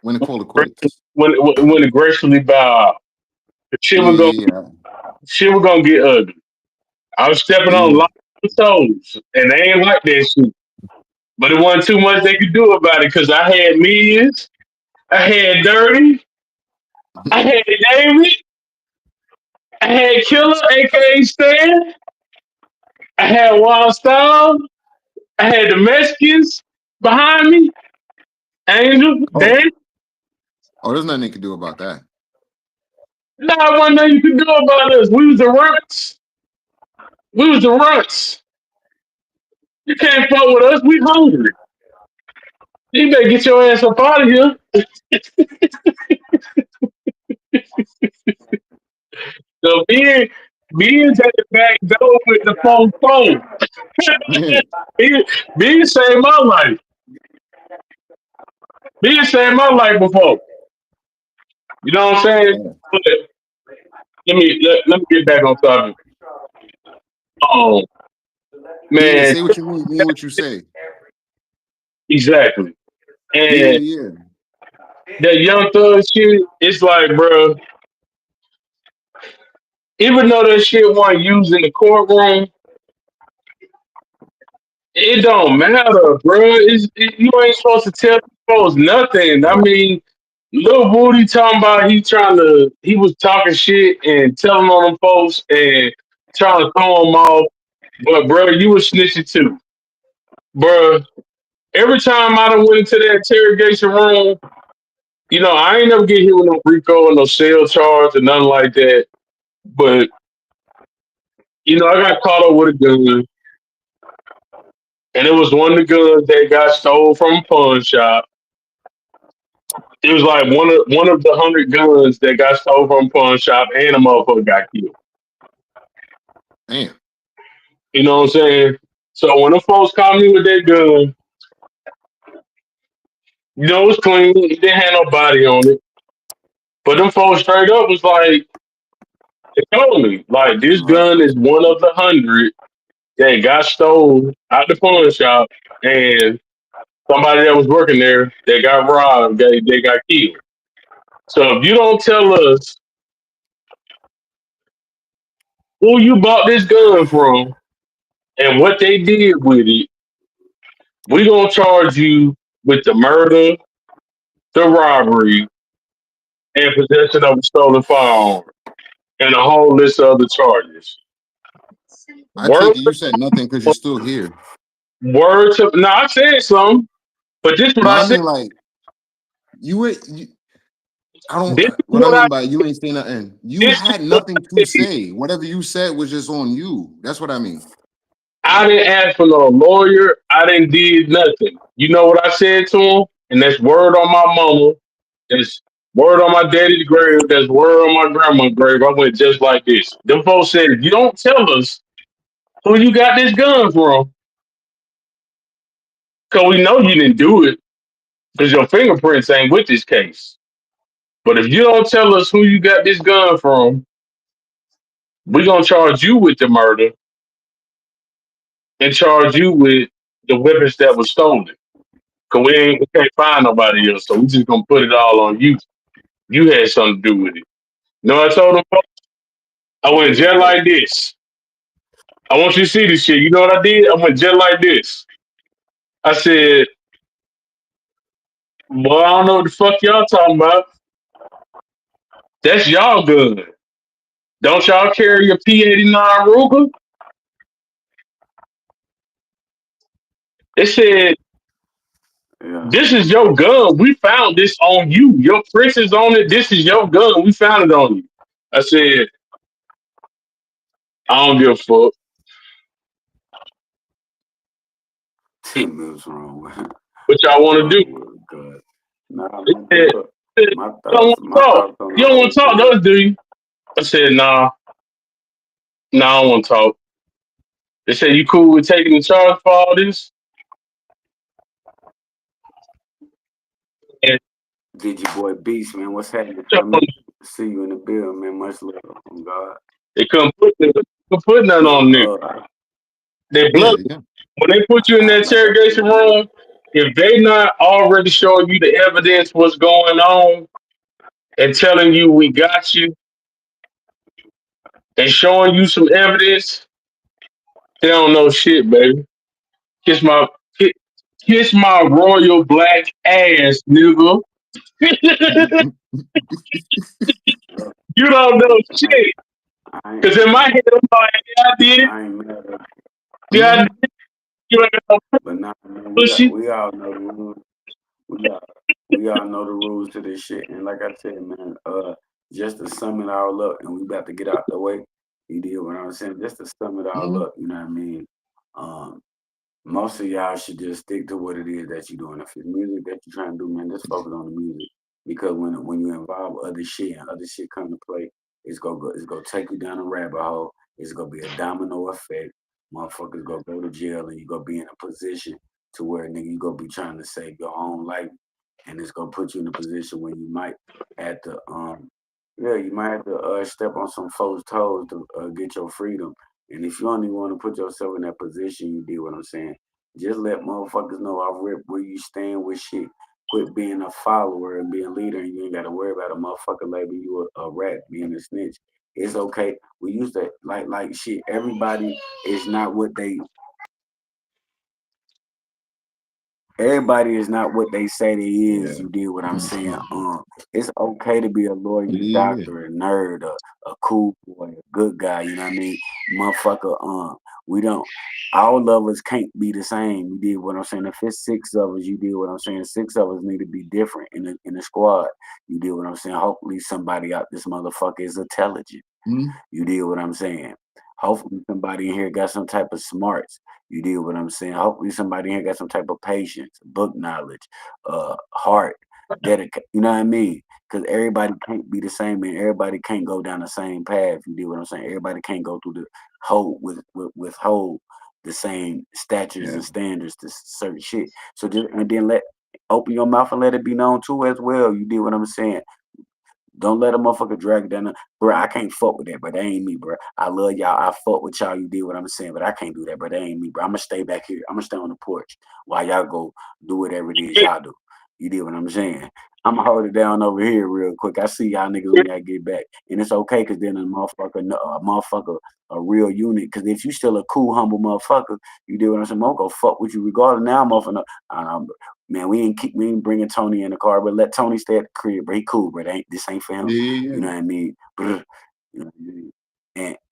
S3: When to call it quits.
S2: when to gracefully bow out. The
S3: Yeah.
S2: shit was gonna get ugly. I was stepping on
S3: Yeah.
S2: lots of toes, and they ain't like that shit. But it wasn't too much they could do about it because I had millions, I had Dirty, I had David, I had Killer, aka Stan, I had Wild Style, I had the Mexicans behind me, Angel,
S3: Oh.
S2: Dan.
S3: Oh, there's nothing they can do about that.
S2: Nah, one thing you could do about us. We was the runts. We was the runts. You can't fuck with us. We hungry. You better get your ass up out of here. So being at the back door with the phone.
S3: Yeah.
S2: being, being saved my life. Being saved my life before. You know what I'm saying?
S3: Yeah.
S2: But let me get back on topic. Oh
S3: Yeah.
S2: man,
S3: Say what you mean what you say.
S2: exactly.
S3: Yeah.
S2: And
S3: Yeah.
S2: that young thug shit, it's like, bro, even though that shit wasn't used in the courtroom, it don't matter, bro. You ain't supposed to tell folks nothing. I mean, Lil Booty talking about he was talking shit and telling on them folks and trying to throw them off. But bro, you was snitching too, bro. Every time I done went into that interrogation room, I ain't never get hit with no RICO or no sale charge or nothing like that. But I got caught up with a gun, and it was one of the guns that got stole from a pawn shop. It was like one of the 100 guns that got stole from a pawn shop, and a motherfucker got killed.
S3: Damn.
S2: You know what I'm saying? So when the folks caught me with that gun, it was clean. It didn't have no body on it. But them folks straight up was like, they told me, like, this
S3: Right.
S2: gun is one of the 100 that got stole out the pawn shop, and somebody that was working there, they got robbed, they got killed. So if you don't tell us who you bought this gun from and what they did with it, we gonna charge you with the murder, the robbery, and possession of a stolen firearm, and a whole list of other charges.
S3: I take
S2: Word,
S3: it you said nothing because you're still here.
S2: word to. Now I said something, but this what
S3: No,
S2: I
S3: I
S2: said.
S3: mean like you would I don't.
S2: This is
S3: What I
S2: what
S3: mean by you ain't say nothing. You
S2: this is
S3: had
S2: what
S3: nothing
S2: I
S3: to
S2: did.
S3: say. Whatever you said was just on you. That's what I mean.
S2: I didn't ask for no lawyer. I didn't did nothing. You know what I said to him? And that's word on my mama. That's word on my daddy's grave. That's word on my grandma's grave. I went just like this. Them folks said, if you don't tell us who you got this gun from, because we know you didn't do it, because your fingerprints ain't with this case. But if you don't tell us who you got this gun from, we're going to charge you with the murder and charge you with the weapons that were stolen. Because we can't find nobody else. So we just going to put it all on you. You had something to do with it. You know what I told them? I went
S1: Yeah.
S2: just like this. I want you to see this shit. You know what I did? I went just like this. I said, boy, I don't know what the fuck y'all talking about. That's y'all gun. Don't y'all carry a P89 Ruger? They said,
S1: Yeah.
S2: this is your gun. We found this on you. Your prints is on it. This is your gun. We found it on you. I said, I don't give a fuck.
S1: Two moves wrong with
S2: What y'all want to do?
S1: God. Nah,
S2: They said,
S1: my
S2: you don't want to
S1: my
S2: talk.
S1: thoughts on
S2: You
S1: the
S2: don't want
S1: whole
S2: to talk to
S1: shit.
S2: us, do you? I said, nah, I don't want to talk. They said, you cool with taking the charge for all this? And
S1: Did your boy Beast, man? What's happening, family? See you in the bill, man. Much love from God.
S2: they couldn't put nothing
S1: Yeah,
S2: on there. They
S3: Yeah,
S2: blood.
S3: you can.
S2: When they put you in that
S1: like I
S2: interrogation
S1: said, man.
S2: room, if they not already showing you the evidence, what's going on, and telling you we got you, and showing you some evidence, they don't know shit, baby. Kiss my ki- kiss my royal black ass, nigga. You don't know
S1: I,
S2: shit.
S1: I ain't
S2: Cause in my head, I'm like, yeah, I did it.
S1: I ain't mad at
S2: Yeah, I
S3: Mhm.
S2: did it. You ain't no
S1: but nah, man,
S2: pussy.
S1: we all know the rules. We all we all know the rules to this shit. And like I said, man, just to sum it all up, and we about to get out the way. You deal what I'm saying? Just to sum it all
S3: Mhm.
S1: up, you know what I mean? Um, Most of y'all should just stick to what it is that you're doing. If it's music that you're trying to do, man, just focus on the music. Because when you involve other shit and other shit come to play, it's gonna take you down a rabbit hole. It's gonna be a domino effect. Motherfuckers gonna go to jail and you gonna be in a position to where nigga you gonna be trying to save your own life, and it's gonna put you in a position where you might have to yeah, you might have to step on some folks' toes to get your freedom. And if you don't even want to put yourself in that position, you do what I'm saying. Just let motherfuckers know I rip where you stand with shit. Quit being a follower and being a leader, and you ain't got to worry about a motherfucker label you a rat, being a snitch. It's okay. We used to like shit. Everybody is not what they Everybody is not what they say they is.
S3: Yeah.
S1: You did what I'm saying.
S3: Mhm.
S1: It's okay to be a lawyer,
S3: Yeah.
S1: doctor, a nerd, a cool boy, a good guy. You know what I mean, motherfucker. We don't. All of us can't be the same. You did what I'm saying. If it's six of us, you did what I'm saying. Six of us need to be different in the squad. You did what I'm saying. Hopefully, somebody out this motherfucker is intelligent.
S3: Mhm.
S1: You deal what I'm saying. Hopefully somebody in here got some type of smarts. You deal what I'm saying. Hopefully somebody in here got some type of patience, book knowledge, heart, dedicate. You know what I mean? Because everybody can't be the same, and everybody can't go down the same path. You deal what I'm saying. Everybody can't go through the whole with whole the same statures
S3: Yeah.
S1: and standards to certain shit. So just and then let open your mouth and let it be known too as well. You deal what I'm saying. Don't let a motherfucker drag you down. Bro, I can't fuck with that, but that ain't me, bro. I love y'all. I fuck with y'all. You did what I'm saying, but I can't do that, bro. That ain't me, bro. I'm gonna stay back here. I'm gonna stay on the porch while y'all go do whatever it is y'all do. You did what I'm saying. I'm gonna hold it down over here real quick. I see y'all niggas when y'all get back, and it's okay because then a real unit. Because if you still a cool, humble motherfucker, you did what I'm saying. I'm gonna fuck with you regardless. Now I'm off man, we ain't bringing Tony in the car, but let Tony stay at the crib, bro. He cool, bro. This ain't for him.
S3: Yeah. Yeah.
S1: You
S3: Yeah.
S1: know what I mean? You know what I mean?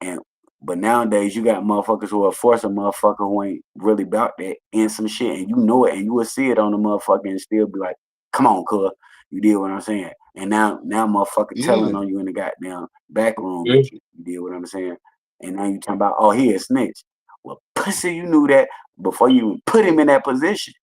S1: And but nowadays you got motherfuckers who are forcing motherfucker who ain't really about that in some shit, and you know it, and you will see it on the motherfucker and still be like, "Come on, cuz." You did what I'm saying? And now motherfucker telling on you in the goddamn back room and shit. You did what I'm saying? And now you talking about, oh, he a snitch. Well, pussy, you knew that before you even put him in that position.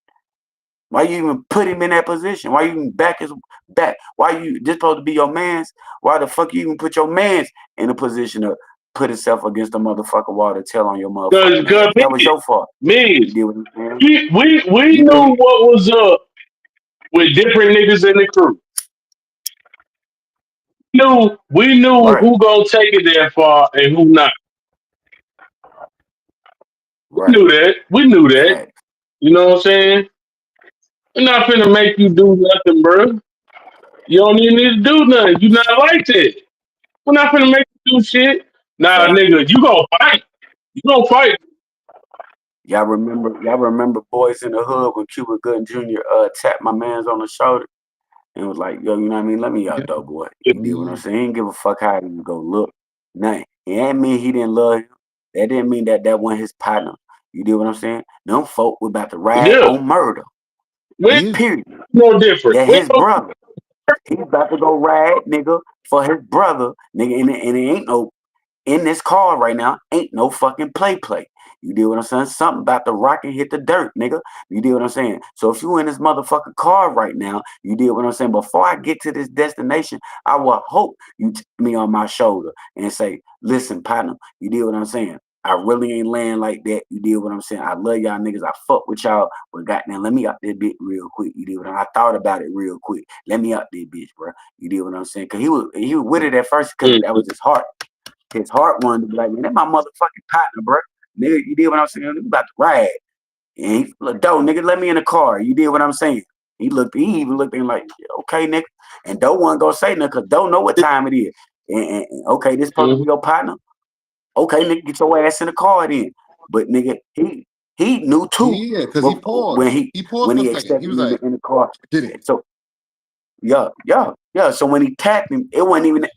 S1: Why you even put him in that position? Why you even back his back? Why you this supposed to be your man's? Why the fuck you even put your man's in a position to put himself against the motherfucker wall to tell on your motherfucking ass? That was your fault. You
S2: Miz,
S1: did what I'm saying?
S2: we
S1: You
S2: knew
S1: did.
S2: what was up with different niggas in the crew. We knew
S1: Right.
S2: who gonna take it that far and who not. We
S1: Right.
S2: knew that. We knew that.
S1: Facts.
S2: You know what I'm saying? We're not finna make you do nothing, bro. You don't even need to do nothing. You not like that. We're not finna make you do shit. Nah,
S1: Facts.
S2: nigga, you gonna fight. You gonna fight.
S1: Y'all remember Boys in the Hood when Cuba Gooding Jr. Tapped my man's on the shoulder and was like, yo, you know what I mean? Let me out though, boy. You did what I'm saying? He didn't give a fuck how he go look. Nothing. It didn't mean he didn't love him. That didn't mean that wasn't his partner. You did what I'm saying? Them folk were about to ride
S2: Yeah.
S1: on murder.
S2: We
S1: Period.
S2: no different.
S1: That his brother. He's about to go ride, nigga, for his brother, nigga, and it ain't no in this car right now, ain't no fucking play. You deal what I'm saying? Something about the rock and hit the dirt, nigga. You deal what I'm saying? So if you in this motherfucking car right now, you deal what I'm saying? Before I get to this destination, I will hope you tap me on my shoulder and say, listen, partner, you deal what I'm saying? I really ain't laying like that. You deal what I'm saying? I love y'all niggas. I fuck with y'all. But goddamn, let me out that bitch real quick. You deal what I thought about it real quick. Let me out that bitch, bro. You deal what I'm saying? Cause he was with it at first because that was his heart. His heart wanted to be like, man, that's my motherfucking partner, bro. Nigga, you did what I'm saying? We about to ride. And he looked, Doe, nigga, let me in the car. You did what I'm saying? He even looked at him like, okay, nigga. And Doe wasn't gonna say nothing because Doe know what time it is. And okay, this supposed to be your partner. Okay, nigga, get your ass in the car then. But nigga, he knew too.
S3: Yeah, because he
S1: But
S3: paused.
S1: when he
S3: He paused for a second. He
S1: accepted
S3: was
S1: me
S3: like,
S1: in the car.
S3: did it.
S1: So yeah. So when he tapped him, it wasn't even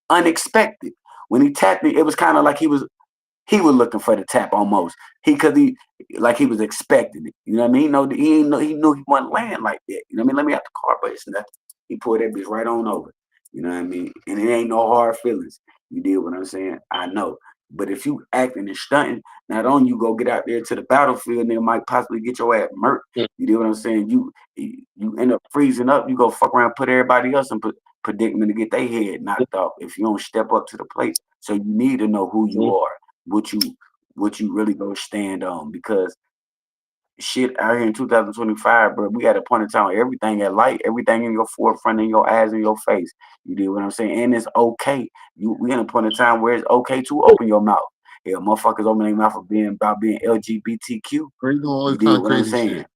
S1: unexpected. When he tapped me, it was kind of like he was looking for the tap almost. He like he was expecting it. You know what I mean? He knew he wasn't laying like that. You know what I mean? Let me out the car, but it's nothing. He pulled that bitch right on over. You know what I mean? And it ain't no hard feelings. You did what I'm saying? I know. But if you acting and stunting, not only you go get out there to the battlefield and they might possibly get your ass murked. You know what I'm saying? You end up freezing up, you go fuck around, put everybody else in predicament to get their head knocked off if you don't step up to the plate. So you need to know who you are, what you really gonna stand on, because shit out here in 2025, bro, we at a point in time where everything at light, everything in your forefront, in your eyes, in your face. You do what I'm saying? And it's okay. We in a point in time where it's okay to open your mouth. Yeah, motherfuckers open their mouth about being LGBTQ.
S3: Bro, you doing all
S1: You
S3: this kind
S1: did
S3: of
S1: what I'm
S3: crazy
S1: saying?
S3: shit.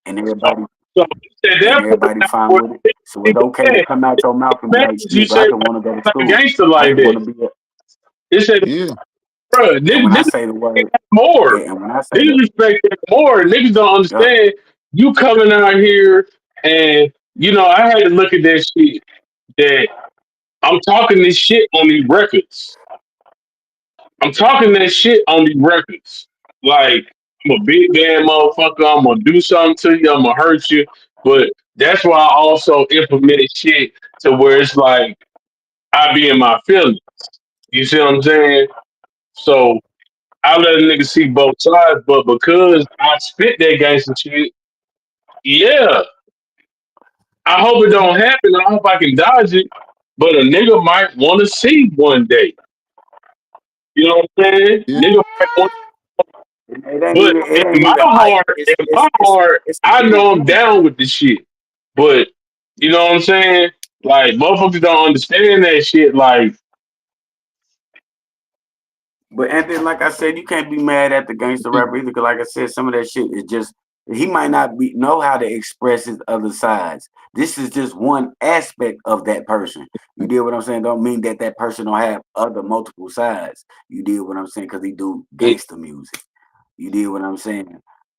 S1: And everybody
S2: So at that point,
S1: fine
S2: when
S1: with it. So it's okay to come out your mouth and be like,
S2: you
S1: shit, bro, I
S2: say
S1: just want to go to
S2: like
S1: school.
S2: gangster
S1: I
S2: like
S1: just want
S2: that.
S1: to be a,
S2: It said,
S3: Yeah.
S2: bro,
S1: and when I
S2: niggas
S1: say the word,
S2: more.
S1: and when I say
S2: Niggas
S1: that,
S2: respect that more. Niggas don't
S1: yeah,
S2: understand you coming out here and I had to look at that shit that I'm talking this shit on these records. I'm talking that shit on these records. Like, I'm a big bad motherfucker. I'm gonna do something to you. I'm gonna hurt you. But that's why I also implemented shit to where it's like I be in my feelings. You see what I'm saying? So I let a nigga see both sides, but because I spit that gangster shit, yeah, I hope it don't happen. I hope I can dodge it. But a nigga might want to see one day. You know what I'm saying?
S3: Yeah.
S2: Nigga might want, but
S1: it ain't even hype.
S2: in my heart,
S1: It's a
S2: I
S1: big
S2: know I'm
S1: thing.
S2: down with the shit. But you know what I'm saying? Like motherfuckers don't understand that shit. Like,
S1: But and then, like I said, you can't be mad at the gangster rapper either. Because, like I said, some of that shit is just he might not know how to express his other sides. This is just one aspect of that person. You deal what I'm saying? Don't mean that that person don't have other multiple sides. You deal what I'm saying? Because he do gangster music. You deal what I'm saying?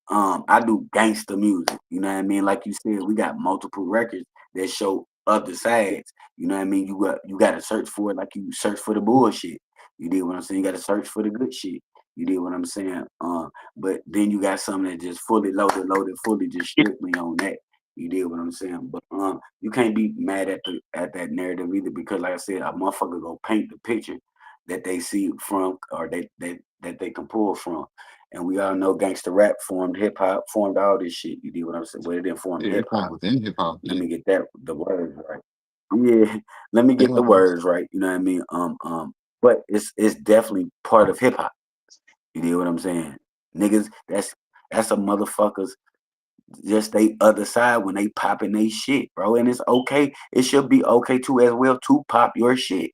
S1: I do gangster music. You know what I mean? Like you said, we got multiple records that show other sides. You know what I mean? You got to search for it like you search for the bullshit. You did what I'm saying? You got to search for the good shit. You did what I'm saying? But then you got something that just fully loaded, fully just strictly on that. You did what I'm saying, but you can't be mad at that narrative either because, like I said, a motherfucker go paint the picture that they see from or that they can pull from, and we all know gangster rap formed hip hop, formed all this shit. You did what I'm saying? Well, it didn't form
S3: Yeah,
S1: hip
S3: it's
S1: hop.
S3: from within hip hop.
S1: Let
S3: Yeah.
S1: me get the words right. Yeah, let me get the words right. You know what I mean? But it's definitely part of hip hop. You know what I'm saying? Niggas, that's a motherfuckers just they other side when they popping they shit, bro. And it's okay. It should be okay too as well to pop your shit.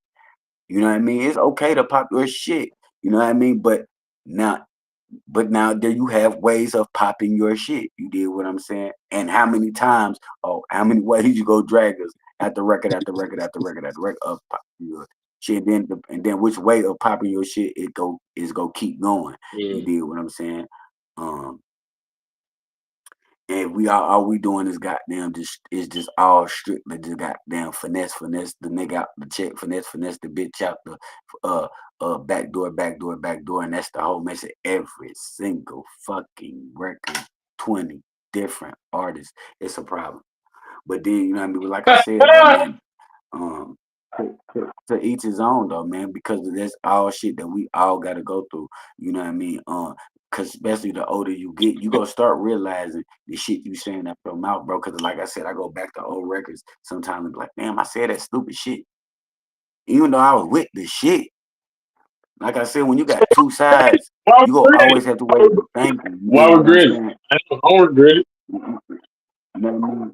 S1: You know what I mean? It's okay to pop your shit. You know what I mean? Now now there you have ways of popping your shit. You did what I'm saying? And how many times, how many ways you go drag us after record after record after record after record of popping your shit. And then which way of popping your shit it go keep going. You did what I'm saying? Um and all we doing is goddamn just all strictly just goddamn finesse the nigga out the check, finesse the bitch out the uh back door, and that's the whole message. Every single fucking record, 20 different artists, it's a problem. But then you know what I mean? But like I said though, man, um to each his own though, man, because that's all shit that we all gotta go through. You know what I mean? Cause especially the older you get, you gonna start realizing the shit you saying out your mouth, bro. Cause like I said, I go back to old records sometimes and be like, damn, I said that stupid shit. Even though I was with the shit. Like I said, when you got two sides,
S2: Why
S1: you gonna
S2: regret it?
S1: always have to wait for thank you. You
S2: Why
S1: know what I'm
S2: regret it?
S1: saying?
S2: I don't regret it.
S1: You know what I mean?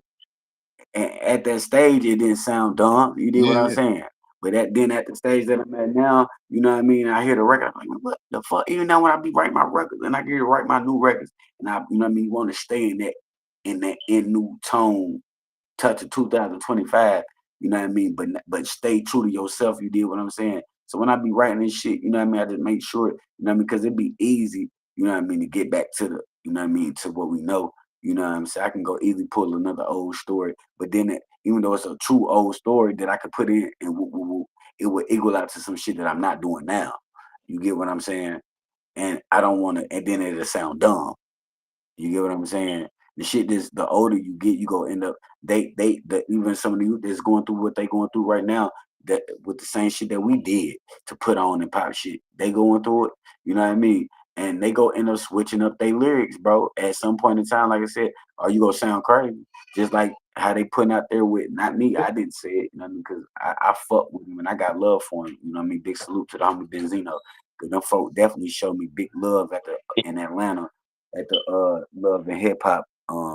S1: At that stage, it didn't sound dumb. You did what I'm
S3: Yeah.
S1: saying. But then at the stage that I'm at now, you know what I mean. I hear the record, I'm like, what the fuck? Even now when I be writing my records and I get to write my new records, and I, you know what I mean, want to stay in that new tone touch of 2025, you know what I mean? But stay true to yourself, you did what I'm saying. So when I be writing this shit, you know what I mean, I just make sure, you know what I mean, because it'd be easy, you know what I mean, to get back to the, you know what I mean, to what we know, you know what I'm saying. I can go easily pull another old story, but then even though it's a true old story that I could put in and it would equal out to some shit that I'm not doing now. You get what I'm saying? And I don't want to, and then it'll sound dumb. You get what I'm saying? The shit is the older you get, you go end up even some of the youth that's going through what they going through right now, that with the same shit that we did to put on and pop shit. They going through it, you know what I mean? And they go end up switching up their lyrics, bro. At some point in time, like I said, are you gonna sound crazy? Just like how they putting out there with not me, I didn't say it, you know what I mean? Because I fuck with him and I got love for him, you know what I mean? Big salute to the homie Benzino. Cause them folk definitely showed me big love in Atlanta at the Love and Hip Hop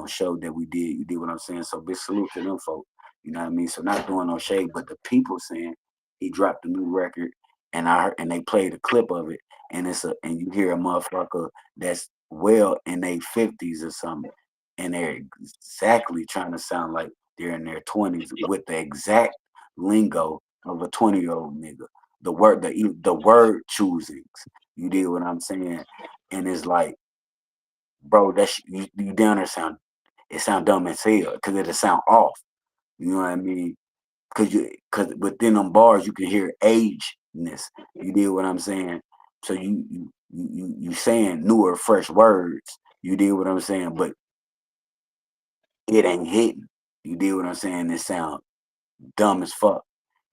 S1: show that we did. You did what I'm saying? So big salute to them folk. You know what I mean? So not doing no shade, but the people saying he dropped a new record and I heard and they played a clip of it and and you hear a motherfucker that's well in their 50s or something and they're exactly trying to sound like they're in their 20s with the exact lingo of a 20-year-old nigga. The word choosings. You did what I'm saying? And it's like, bro, you down there sound dumb as hell because it'll sound off. You know what I mean? Because within them bars you can hear ageness. You did what I'm saying? So you saying newer, fresh words. You did what I'm saying, but it ain't hitting. You did what I'm saying? It sound dumb as fuck.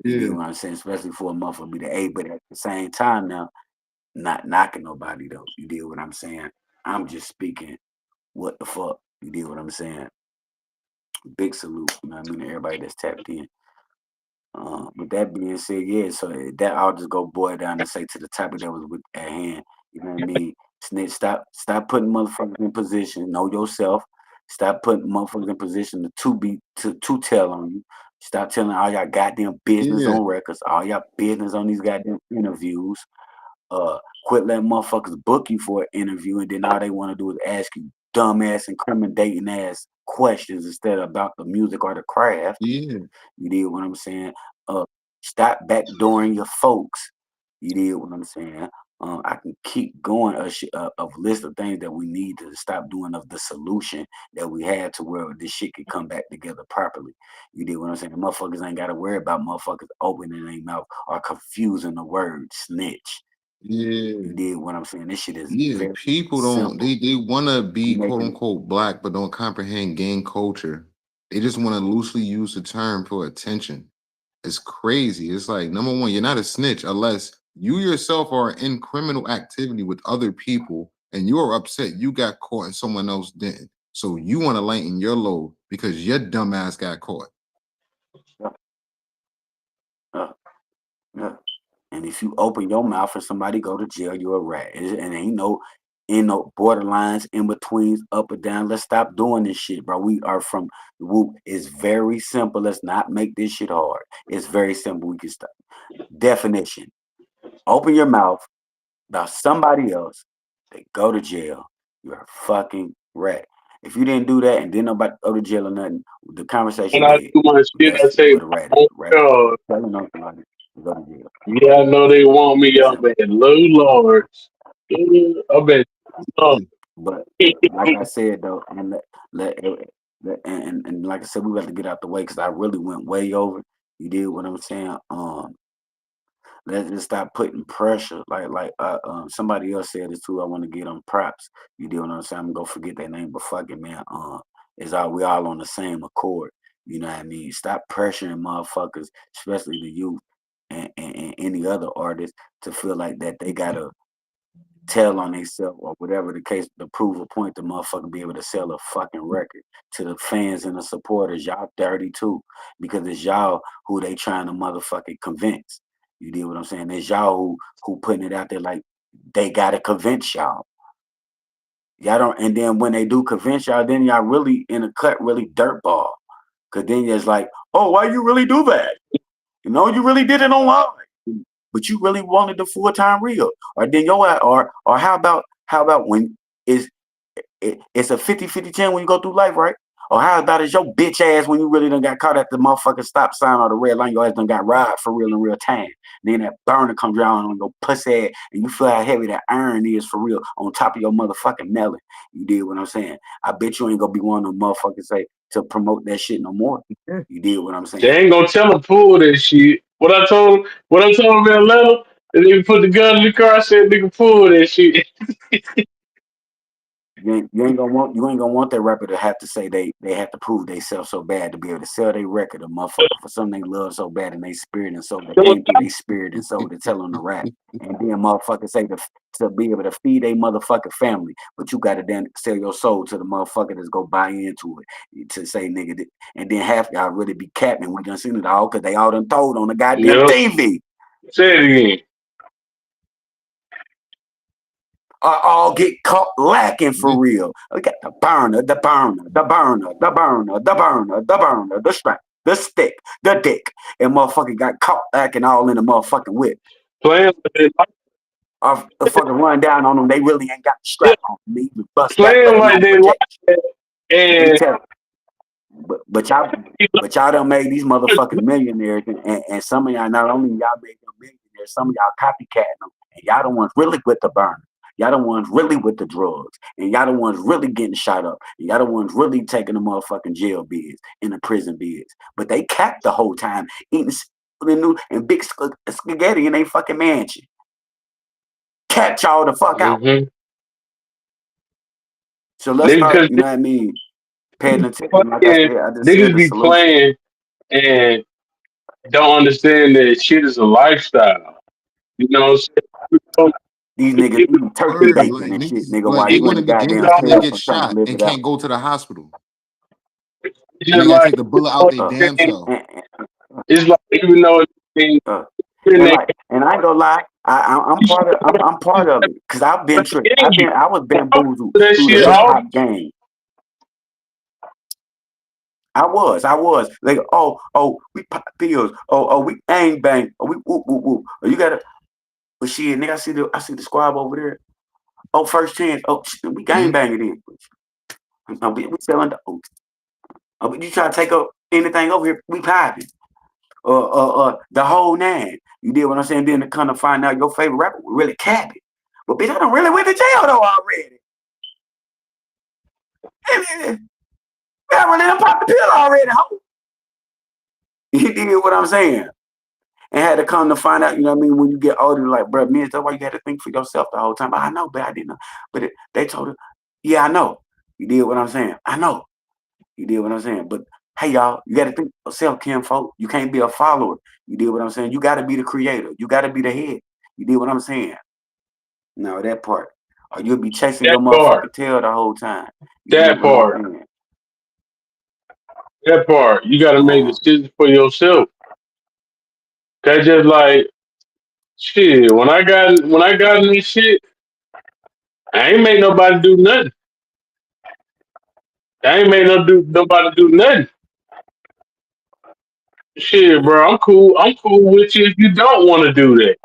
S1: You did
S3: Yeah.
S1: what I'm saying, especially for a motherfucker be the A, but at the same time now, not knocking nobody though. You did what I'm saying? I'm just speaking what the fuck. You did what I'm saying? Big salute, you know what I mean, to everybody that's tapped in. With that being said, yeah, so that I'll just go boil down and say to the topic that was at hand. You know what I mean? Snitch, stop putting motherfuckers in position. Know yourself. Stop putting motherfuckers in position to tell on you. Stop telling all y'all goddamn business
S3: Yeah.
S1: on records, all y'all business on these goddamn interviews. Uh, Quit letting motherfuckers book you for an interview and then all they want to do is ask you dumbass, incriminating ass questions instead of about the music or the craft.
S3: Yeah.
S1: You did what I'm saying? Uh, Stop backdooring your folks. You did what I'm saying? I can keep going of list of things that we need to stop doing of the solution that we had to where this shit could come back together properly. You did what I'm saying? The motherfuckers ain't got to worry about motherfuckers opening their mouth or confusing the word snitch.
S3: Yeah.
S1: You did what I'm saying? This shit is
S3: Yeah.
S1: very
S3: People don't
S1: simple.
S3: they want to
S1: We
S3: be quote
S1: making
S3: unquote black, but don't comprehend gang culture. They just want to loosely use the term for attention. It's crazy. It's like, number one, you're not a snitch unless you yourself are in criminal activity with other people and you're upset you got caught and someone else didn't. So you want to lighten your load because your dumb ass got caught.
S1: Yeah. And if you open your mouth and somebody go to jail, you're a rat. And ain't no borderlines, in betweens, up or down. Let's stop doing this shit, bro. We are from the whoop. It's very simple. Let's not make this shit hard. It's very simple. We can stop. Definition. Open your mouth about somebody else, they go to jail. You're a fucking rat. If you didn't do that and didn't nobody go to jail or nothing, the conversation
S2: When I
S1: dead.
S2: do my shit, I
S1: That's
S2: say,
S1: what a rat is.
S2: oh
S1: A rat
S2: God,
S1: telling on somebody to go to jail.
S2: yeah, I know they want me up
S1: Simple.
S2: at low large. I bet. Oh,
S1: But like I said though, and and like I said, we got to get out the way because I really went way over. You did what I'm saying. Let's just stop putting pressure. Somebody else said this too. I want to get them props. You do what I'm saying? I'm gonna go forget their name, but fuck it, man. We all on the same accord. You know what I mean? Stop pressuring motherfuckers, especially the youth and any other artists, to feel like that they gotta tell on themselves or whatever the case to prove a point to motherfucker be able to sell a fucking record to the fans and the supporters. Y'all dirty too, because it's y'all who they trying to motherfucking convince. You deal what I'm saying? It's y'all who putting it out there like they gotta convince y'all. Y'all don't, and then when they do convince y'all, then y'all really in a cut really dirtball. Cause then it's like, oh, why you really do that? You know, you really did it online, but you really wanted the full-time real. Or then or how about when it's a 50-50 chance when you go through life, right? Or how about is your bitch ass when you really done got caught at the motherfucking stop sign or the red line, your ass done got robbed for real in real time. Then that burner comes down on your pussy ass and you feel how heavy that iron is for real on top of your motherfucking melon. You did what I'm saying? I bet you ain't gonna be one of them motherfuckers say to promote that shit no more. You did what I'm saying?
S2: they ain't gonna tell him pull that shit. What I told him in Atlanta, and they put the gun in the car. I said, "Nigga, pull that shit."
S1: You ain't gonna want that rapper to have to say they have to prove themselves so bad to be able to sell their record, a motherfucker for something they love so bad and they spirit and soul that came through their spirit and soul to tell them to rap. And then motherfuckers say to be able to feed a motherfucking family, but you gotta then sell your soul to the motherfucker that's go buy into it to say nigga and then half y'all really be capping. We done seen it all because they all done told on the goddamn
S2: Yep.
S1: TV.
S2: Say it again.
S1: All get caught lacking for real. We got the burner, the burner, the burner, the burner, the burner, the burner, the strap, the stick, the dick, and motherfucker got caught lacking all in the motherfucking whip.
S2: Playing
S1: Or the fucking run down on them, they really ain't got the strap on. They even bust that
S2: playing
S1: thing
S2: like
S1: on
S2: they like
S1: protection.
S2: that,
S1: They
S2: and
S1: tell but y'all done made these motherfucking millionaires, and some of y'all, not only y'all made them millionaires, some of y'all copycatting them, and y'all the ones really with the burner. Y'all the ones really with the drugs, and y'all the ones really getting shot up, and y'all the ones really taking the motherfucking jail bids and the prison bids. But they capped the whole time, eating and big spaghetti in they fucking mansion. Capped y'all the fuck out.
S2: mm-hmm.
S1: So let's start, you know what I mean, paying attention. Like I just said
S2: Niggas
S1: the
S2: be
S1: solution.
S2: playing and don't understand that shit is a lifestyle. You know what I'm saying?
S1: These niggas eating turkey
S3: Word,
S1: bacon
S3: like
S1: and shit,
S3: niggas,
S1: nigga,
S3: like
S1: while
S3: they
S1: you in
S3: want
S1: the
S3: to be
S1: goddamn
S3: gangsters till they
S1: cell
S3: get
S1: for trying to
S3: shot
S1: live
S3: and
S1: it out.
S3: can't go to the hospital.
S2: It's
S3: And they
S2: just
S3: gotta
S2: like,
S3: take the bullet out their damn self.
S2: it's like even though it's
S1: And I ain't gonna lie, I'm part of it because I've been tricked. I was bamboozled
S2: that
S1: through the
S2: shit
S1: hip
S2: off.
S1: hop game. I was like, we pop pills, we bang bang, we whoop whoop whoop. You gotta, but shit, nigga, I see the squad over there. Oh, first chance. Oh, we gang banging it. We selling dope. But you try to take up anything over here, we popping. The whole nine. You did what I'm saying? Then to kind of find out your favorite rapper really capping. But bitch, I done really went to jail though already. I really done popped the pill already, ho. You did what I'm saying? And had to come to find out, you know what I mean, when you get older, like, bro, man, that's why you had to think for yourself the whole time. I know, but I didn't know. But they told her, yeah, I know. You did what I'm saying. I know. You did what I'm saying. But Hey y'all, you gotta think of yourself, kinfolk. You can't be a follower. You did what I'm saying? You gotta be the creator. You gotta be the head. You did what I'm saying? No, that part. Or you'll be chasing
S2: That
S1: your
S2: part.
S1: motherfucking tail the whole time. You did
S2: That
S1: what I'm
S2: part.
S1: saying?
S2: That part. You gotta make
S1: Um,
S2: decisions for yourself. That's just like shit. When I got in this shit, I ain't make nobody do nothing. I ain't made nobody do nothing. Shit, bro. I'm cool. I'm cool with you if you don't want to do that.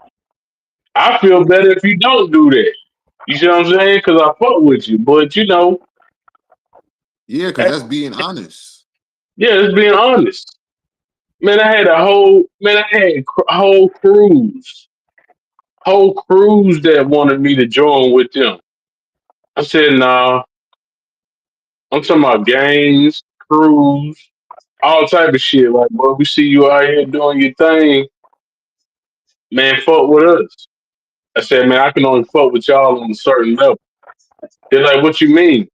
S2: I feel better if you don't do that. You see what I'm saying? Because I fuck with you. But
S3: Yeah, because
S2: that-
S3: that's being honest.
S2: yeah, it's being honest. Man, I had a whole cruise that wanted me to join with them. I said, nah. I'm talking about games, cruise, all type of shit. Like, bro, we see you out here doing your thing, man. Fuck with us. I said, man, I can only fuck with y'all on a certain level. They're like, what you mean?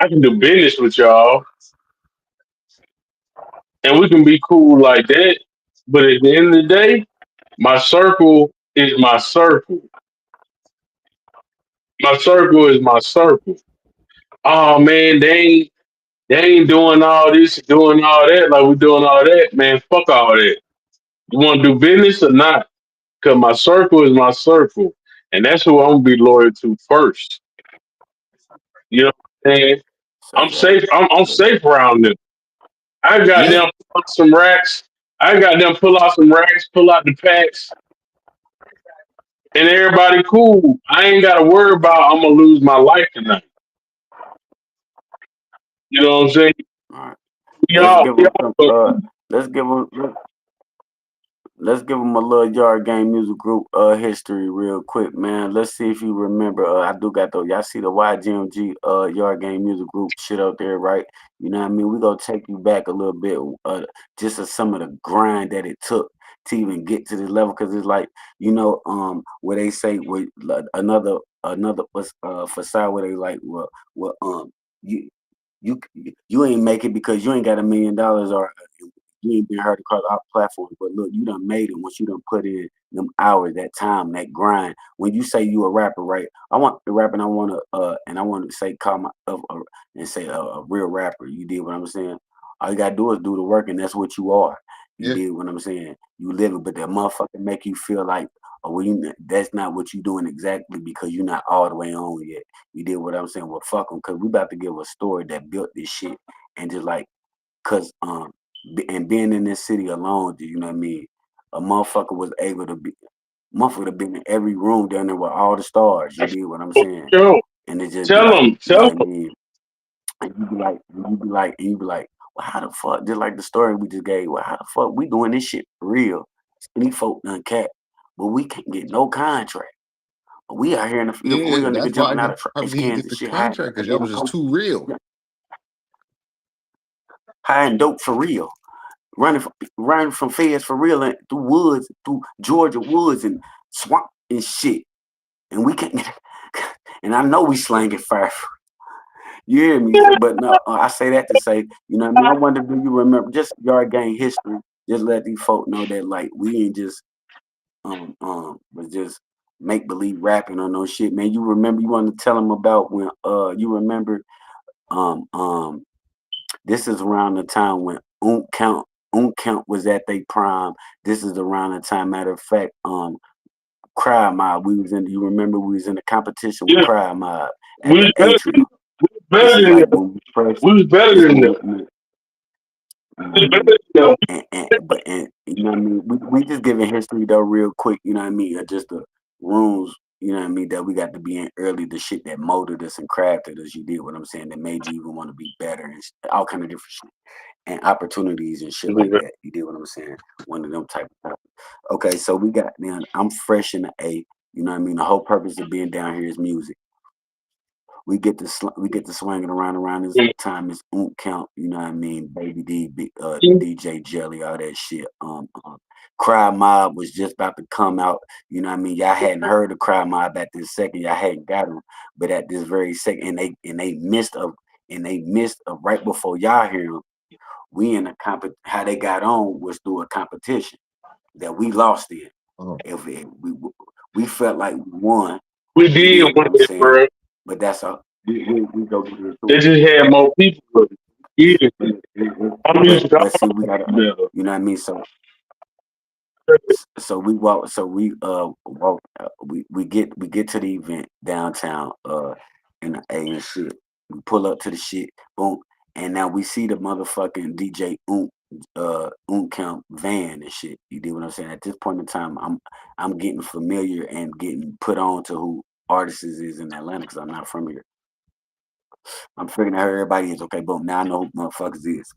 S2: I can do business with y'all, and we can be cool like that. But at the end of the day, my circle is my circle. My circle is my circle. Oh man, they ain't doing all this, doing all that, like we doing all that, man. Fuck all that. You want to do business or not? Because my circle is my circle, and that's who I'm gonna be loyal to first. You know what I'm saying?
S1: say
S2: I'm
S1: that.
S2: safe. I'm
S1: Say that.
S2: safe around them. I got
S3: Yeah,
S2: them pull out some racks. I got them pull out some racks, pull out the packs, and everybody cool. I ain't got to worry about I'm gonna lose my life tonight. You know what I'm saying?
S1: All right.
S2: We
S1: Let's
S2: all,
S1: give
S2: we
S1: them some.
S2: all
S1: Let's give them. Let's give them a little Yard Game Music Group history real quick, man. Let's see if you remember. I do got the y'all see the YGMG Yard Game Music Group shit out there, right? You know what I mean? We gonna take you back a little bit, just of some of the grind that it took to even get to this level, because it's like where they say with like, another facade where they like you you ain't make it because you ain't got $1 million or you ain't been heard across our platforms, but look, you done made it once you done put in them hours, that time, that grind. When you say you a rapper, right? I want the rap, and I want to say call my and say a real rapper. You did what I'm saying? All you gotta do is do the work, and that's what you are. You
S3: yeah,
S1: did what I'm saying? You live it, but that motherfucker make you feel like, oh, well, that's not what you doing exactly because you're not all the way on yet. You did what I'm saying? Well, fuck them, because we about to give a story that built this shit, and just like, cause and being in this city alone, do you know what I mean? A motherfucker was able to be, motherfucker have been in every room down there with all the stars. You did what I'm saying?
S2: yo,
S1: And it just be
S2: tell
S1: like,
S2: them,
S1: you know
S2: tell
S1: what I mean? And you be like, well, how the fuck? Just like the story we just gave. Well, how the fuck we doing this shit for real? These folk done cat, but we can't get no contract. We out here in the field for
S3: yeah.
S1: real, nigga,
S3: That's why
S1: jumping out of trash
S3: probably didn't
S1: cans
S3: get
S1: and
S3: the
S1: shit, high,
S3: contract because y'all
S1: damn
S3: was just
S1: coke,
S3: too real.
S1: high and dope for real. Running from feds for real and through woods, through Georgia woods and swamp and shit. And we can't and I know we slanging fire. You hear me? But no, I say that to say, you know what I mean? I wonder, do you remember just Yard Gang history? Just let these folk know that like we ain't just was just make believe rapping or no shit, man. You remember, you want to tell them about when you remember um um this is around the time when Count was at their prime. This is around the time, matter of fact, Cry Mob. You remember we was in the competition with
S2: yeah,
S1: Cry Mob
S2: we
S1: at the
S2: was better than,
S1: atrium.
S2: we was
S1: This
S2: better
S1: is
S2: than
S1: like
S2: them.
S1: when we first
S2: We was better
S1: this
S2: than them. We was
S1: um
S2: better than them.
S1: and you know what I mean, we just giving history though real quick, you know what I mean, just the rooms, you know what I mean, that we got to be in early, the shit that molded us and crafted us, you did what I'm saying, that made you even want to be better and all kind of different shit and opportunities and shit like that. You did what I'm saying? One of them type of topics. Okay, so we got then I'm fresh in the A. You know what I mean? The whole purpose of being down here is music. We get to swinging around this time is Count, you know what I mean? Baby D, DJ Jelly, all that shit. Cry Mob was just about to come out. You know what I mean? Y'all hadn't heard of Cry Mob at this second. Y'all hadn't got them, but at this very second, and they missed of and they missed right before y'all hear them. We in a how they got on was through a competition that we lost in.
S3: Oh.
S1: If we felt like we won,
S2: We
S1: you
S2: did
S1: did what
S2: win
S1: I'm
S2: it,
S1: saying.
S2: bro.
S1: But that's a we go get into
S2: They
S1: it.
S2: just had more people with it. Yeah. Our music
S1: But see, we gotta,
S2: better.
S1: you know what I mean. So we walk. So we walk. We get to the event downtown in the A and shit. We pull up to the shit. Boom. And now we see the motherfucking DJ Camp van and shit. You do what I'm saying? At this point in time, I'm getting familiar and getting put on to who artists is in Atlanta because I'm not from here. I'm figuring out who everybody is. Okay, boom. Now I know who motherfuckers is.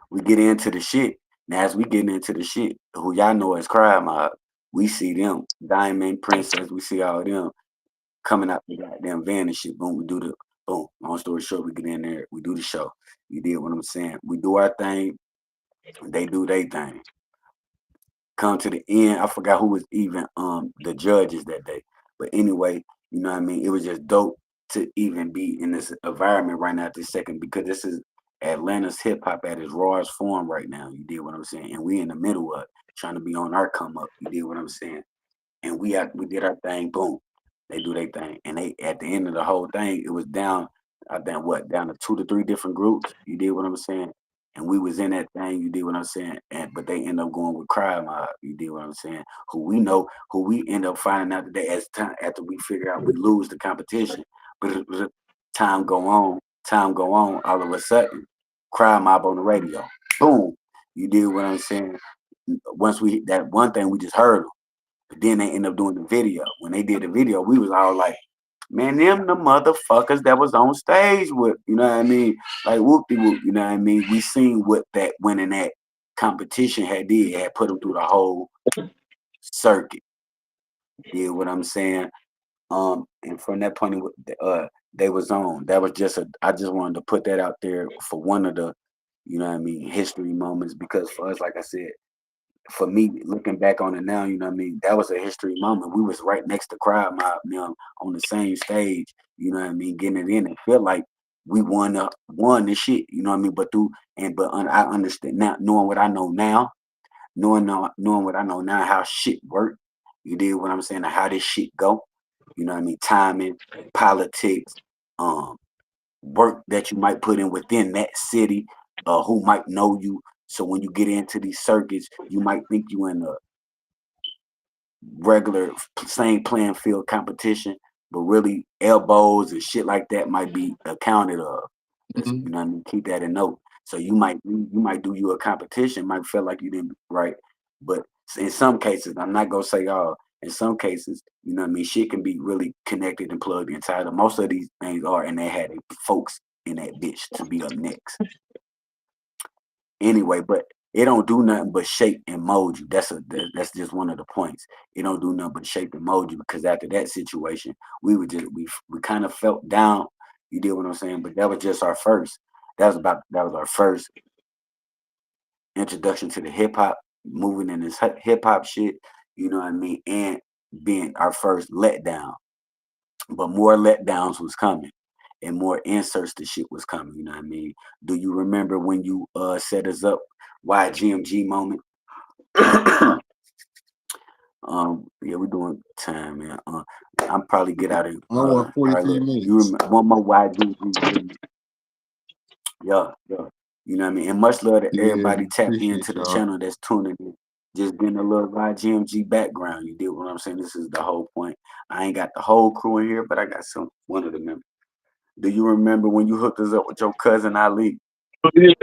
S1: We get into the shit. Now as we get into the shit, who y'all know as Crime Mob, we see them, Diamond Princess, we see all of them coming out the goddamn van and shit. Boom, we do the boom. Long story short, we get in there, we do the show. You did what I'm saying. We do our thing, they do their thing. Come to the end, I forgot who was even the judges that day. But anyway, you know what I mean? It was just dope to even be in this environment right now at this second because this is Atlanta's hip hop at its rawest form right now. You did what I'm saying? And we in the middle of it, trying to be on our come up. You did what I'm saying? And we did our thing, boom. They do their thing. And they at the end of the whole thing, it was down, I think down to 2 to 3 different groups. You did what I'm saying? And we was in that thing, you did what I'm saying, but they end up going with Crime Mob, you did what I'm saying, who we end up finding out today as time after we figure out we lose the competition. But it was time go on, all of a sudden, Crime Mob on the radio. Boom. You did what I'm saying. Once that one thing we just heard them. But then they end up doing the video. When they did the video, we was all like, man, them the motherfuckers that was on stage with, you know what I mean? Like whoop-de-whoop, you know what I mean? We seen what that winning that competition had put them through the whole circuit. You know what I'm saying? And from that point, they was on. That was I just wanted to put that out there for one of the, you know what I mean, history moments because for us, like I said, for me, looking back on it now, you know what I mean, that was a history moment. We was right next to Crowd Mob, on the same stage, you know what I mean, getting it in. It felt like we won this shit, you know what I mean? But I understand now, knowing what I know now, knowing what I know now, how shit work. You did what I'm saying, how this shit go. You know what I mean? Timing, politics, work that you might put in within that city, who might know you. So when you get into these circuits, you might think you in a regular same playing field competition, but really elbows and shit like that might be accounted of. You know what I mean? Keep that in note. So you might do you a competition, might feel like you didn't right, but in some cases, I'm not gonna say all. In some cases, you know what I mean, shit can be really connected and plugged inside. Most of these things are, and they had folks in that bitch to be up next. Anyway, but it don't do nothing but shape and mold you. That's just one of the points. It don't do nothing but shape and mold you because after that situation, we kind of felt down. You did what I'm saying, but that was just our first. That was our first introduction to the hip hop, moving in this hip hop shit. You know what I mean, and being our first letdown. But more letdowns was coming. And more inserts to shit was coming, you know what I mean? Do you remember when you set us up YGMG moment? Yeah, we're doing time, man. I'm probably get out of
S3: I want 43 minutes.
S1: You remember one more YGMG? Yeah. You know what I mean? And much love to everybody tap into the channel that's tuning in. Just getting a little YGMG background. You did what I'm saying? This is the whole point. I ain't got the whole crew in here, but I got one of the members. Do you remember when you hooked us up with your cousin Ali in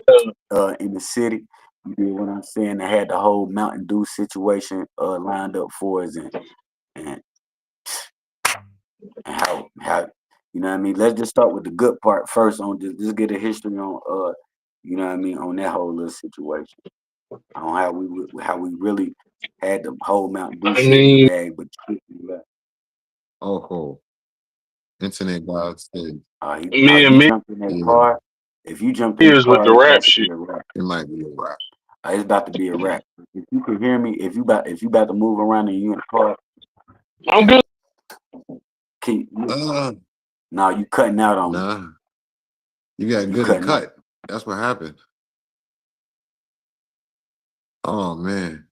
S1: the city? You did what I'm saying? They had the whole Mountain Dew situation lined up for us, and how you know what I mean? Let's just start with the good part first. On just get a history on you know what I mean, on that whole little situation, on how we really had the whole Mountain Dew shit in the bag, but
S3: oh. Internet God said.
S1: You jumped in that car. If you jumped in the car,
S2: with the rap shit.
S3: It might be a rap.
S1: It's about to be a rap. If you can hear me, if you about to move around and you in the car,
S2: I'm good.
S1: No, you cutting out on me.
S3: Nah. You got
S1: You
S3: good and
S1: cutting up.
S3: cut. That's what happened. Oh man.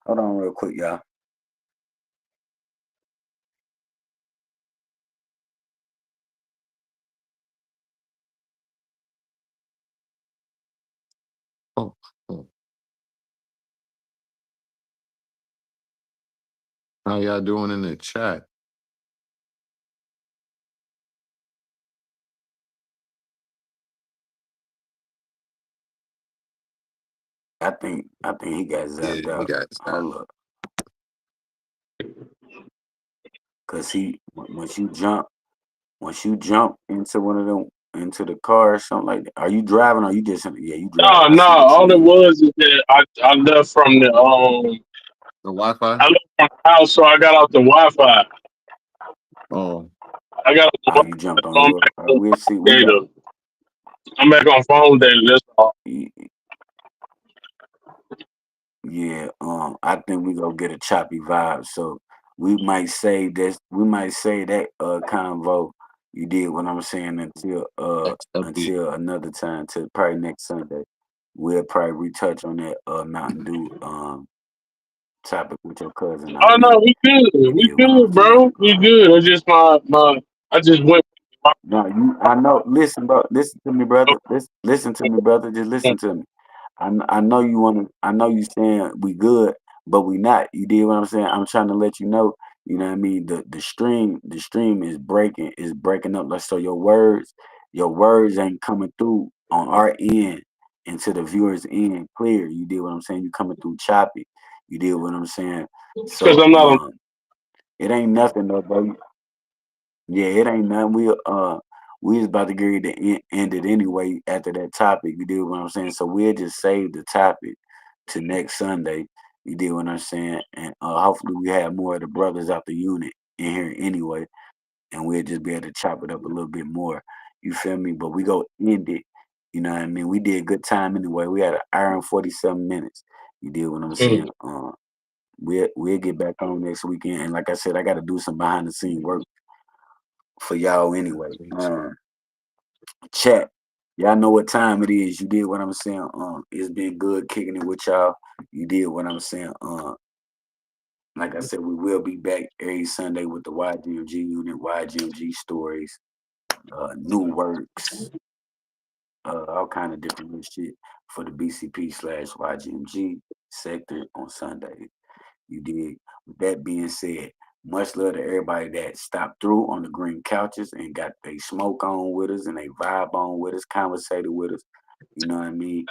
S1: Hold on real quick, y'all.
S3: Oh, oh. How y'all doing in the chat?
S1: I think he got zapped
S3: Yeah, he
S1: out.
S3: got
S1: Hold up. Cause once you jump into one of them into the car or something like that. Are you driving or you just you driving?
S2: No,
S1: I
S2: no.
S1: see what you
S2: All it
S1: mean.
S2: was is that I left from the
S3: Wi-Fi.
S2: I left from the house, so I got off the Wi-Fi.
S3: Oh,
S2: I got off the
S1: You jumped
S2: Wi-Fi, so
S1: on
S2: I'm
S1: your
S2: back on
S1: we'll see. We got
S2: data. I'm back on phone data. That's all.
S1: yeah, I think we gonna get a choppy vibe. So we might say this we might say that convo, you did what I'm saying,
S3: XFB.
S1: until another time, till probably next Sunday. We'll probably retouch on that Mountain Dew topic with your cousin
S2: Oh no,
S1: ID.
S2: we good.
S1: You
S2: We
S1: did what I'm
S2: good,
S1: saying.
S2: bro. We good. It's just my. I just went.
S1: No, I know. Listen, bro. Listen to me, brother. Listen to me, brother. Just listen to me. I know you want to. I know you saying we good, but we not. You did what I'm saying. I'm trying to let you know. You know what I mean. The stream is breaking up. Like so, your words ain't coming through on our end into the viewers' end clear. You did what I'm saying. You coming through choppy. You did what I'm saying.
S2: Because
S1: So
S2: I'm not on.
S1: it ain't nothing though, bro. Yeah, it ain't nothing. We was about to get ready to end it anyway after that topic. You did what I'm saying. So we'll just save the topic to next Sunday. You did what I'm saying, and hopefully we have more of the brothers out the unit in here anyway, and we'll just be able to chop it up a little bit more. You feel me? But we go end it. You know what I mean? We did good time anyway. We had an hour and 47 minutes. You did what I'm saying. We'll get back on next weekend, and like I said, I got to do some behind the scene work for y'all anyway. Chat. Y'all know what time it is. You did what I'm saying. It's been good kicking it with y'all. You did what I'm saying. Like I said, we will be back every Sunday with the YGMG unit, YGMG stories, new works, all kind of different new shit for the BCP/YGMG sector on Sunday. You did. With that being said, much love to everybody that stopped through on the green couches and got they smoke on with us and they vibe on with us, conversated with us. You know what I mean?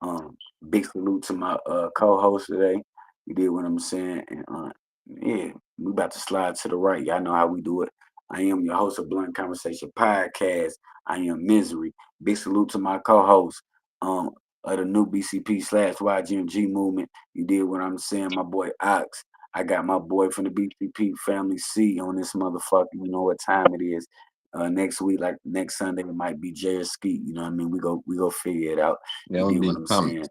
S1: Uh, big salute to my co-host today. You did what I'm saying, and yeah, we about to slide to the right. Y'all know how we do it. I am your host of Blunt Conversation Podcast. I am Misery. Big salute to my co-host um of the new BCP/YGMG movement. You did what I'm saying, my boy Ox. I got my boy from the BCP family C on this motherfucker. You know what time it is. Next week, like next Sunday, it might be Jay or Skeet. You know what I mean? We go figure it out.
S3: Yeah,
S1: You
S3: it'll
S1: did what
S3: be
S1: I'm
S3: coming.
S1: saying.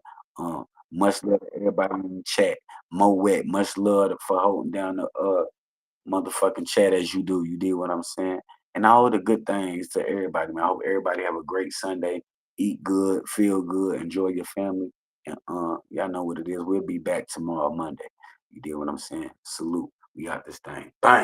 S1: Much love to everybody in the chat. Mo Wet, much love for holding down the motherfucking chat as you do. You did what I'm saying. And all the good things to everybody, man. I hope everybody have a great Sunday. Eat good, feel good, enjoy your family. And y'all know what it is. We'll be back tomorrow, Monday. You did what I'm saying. Salute. We got this thing. Bang.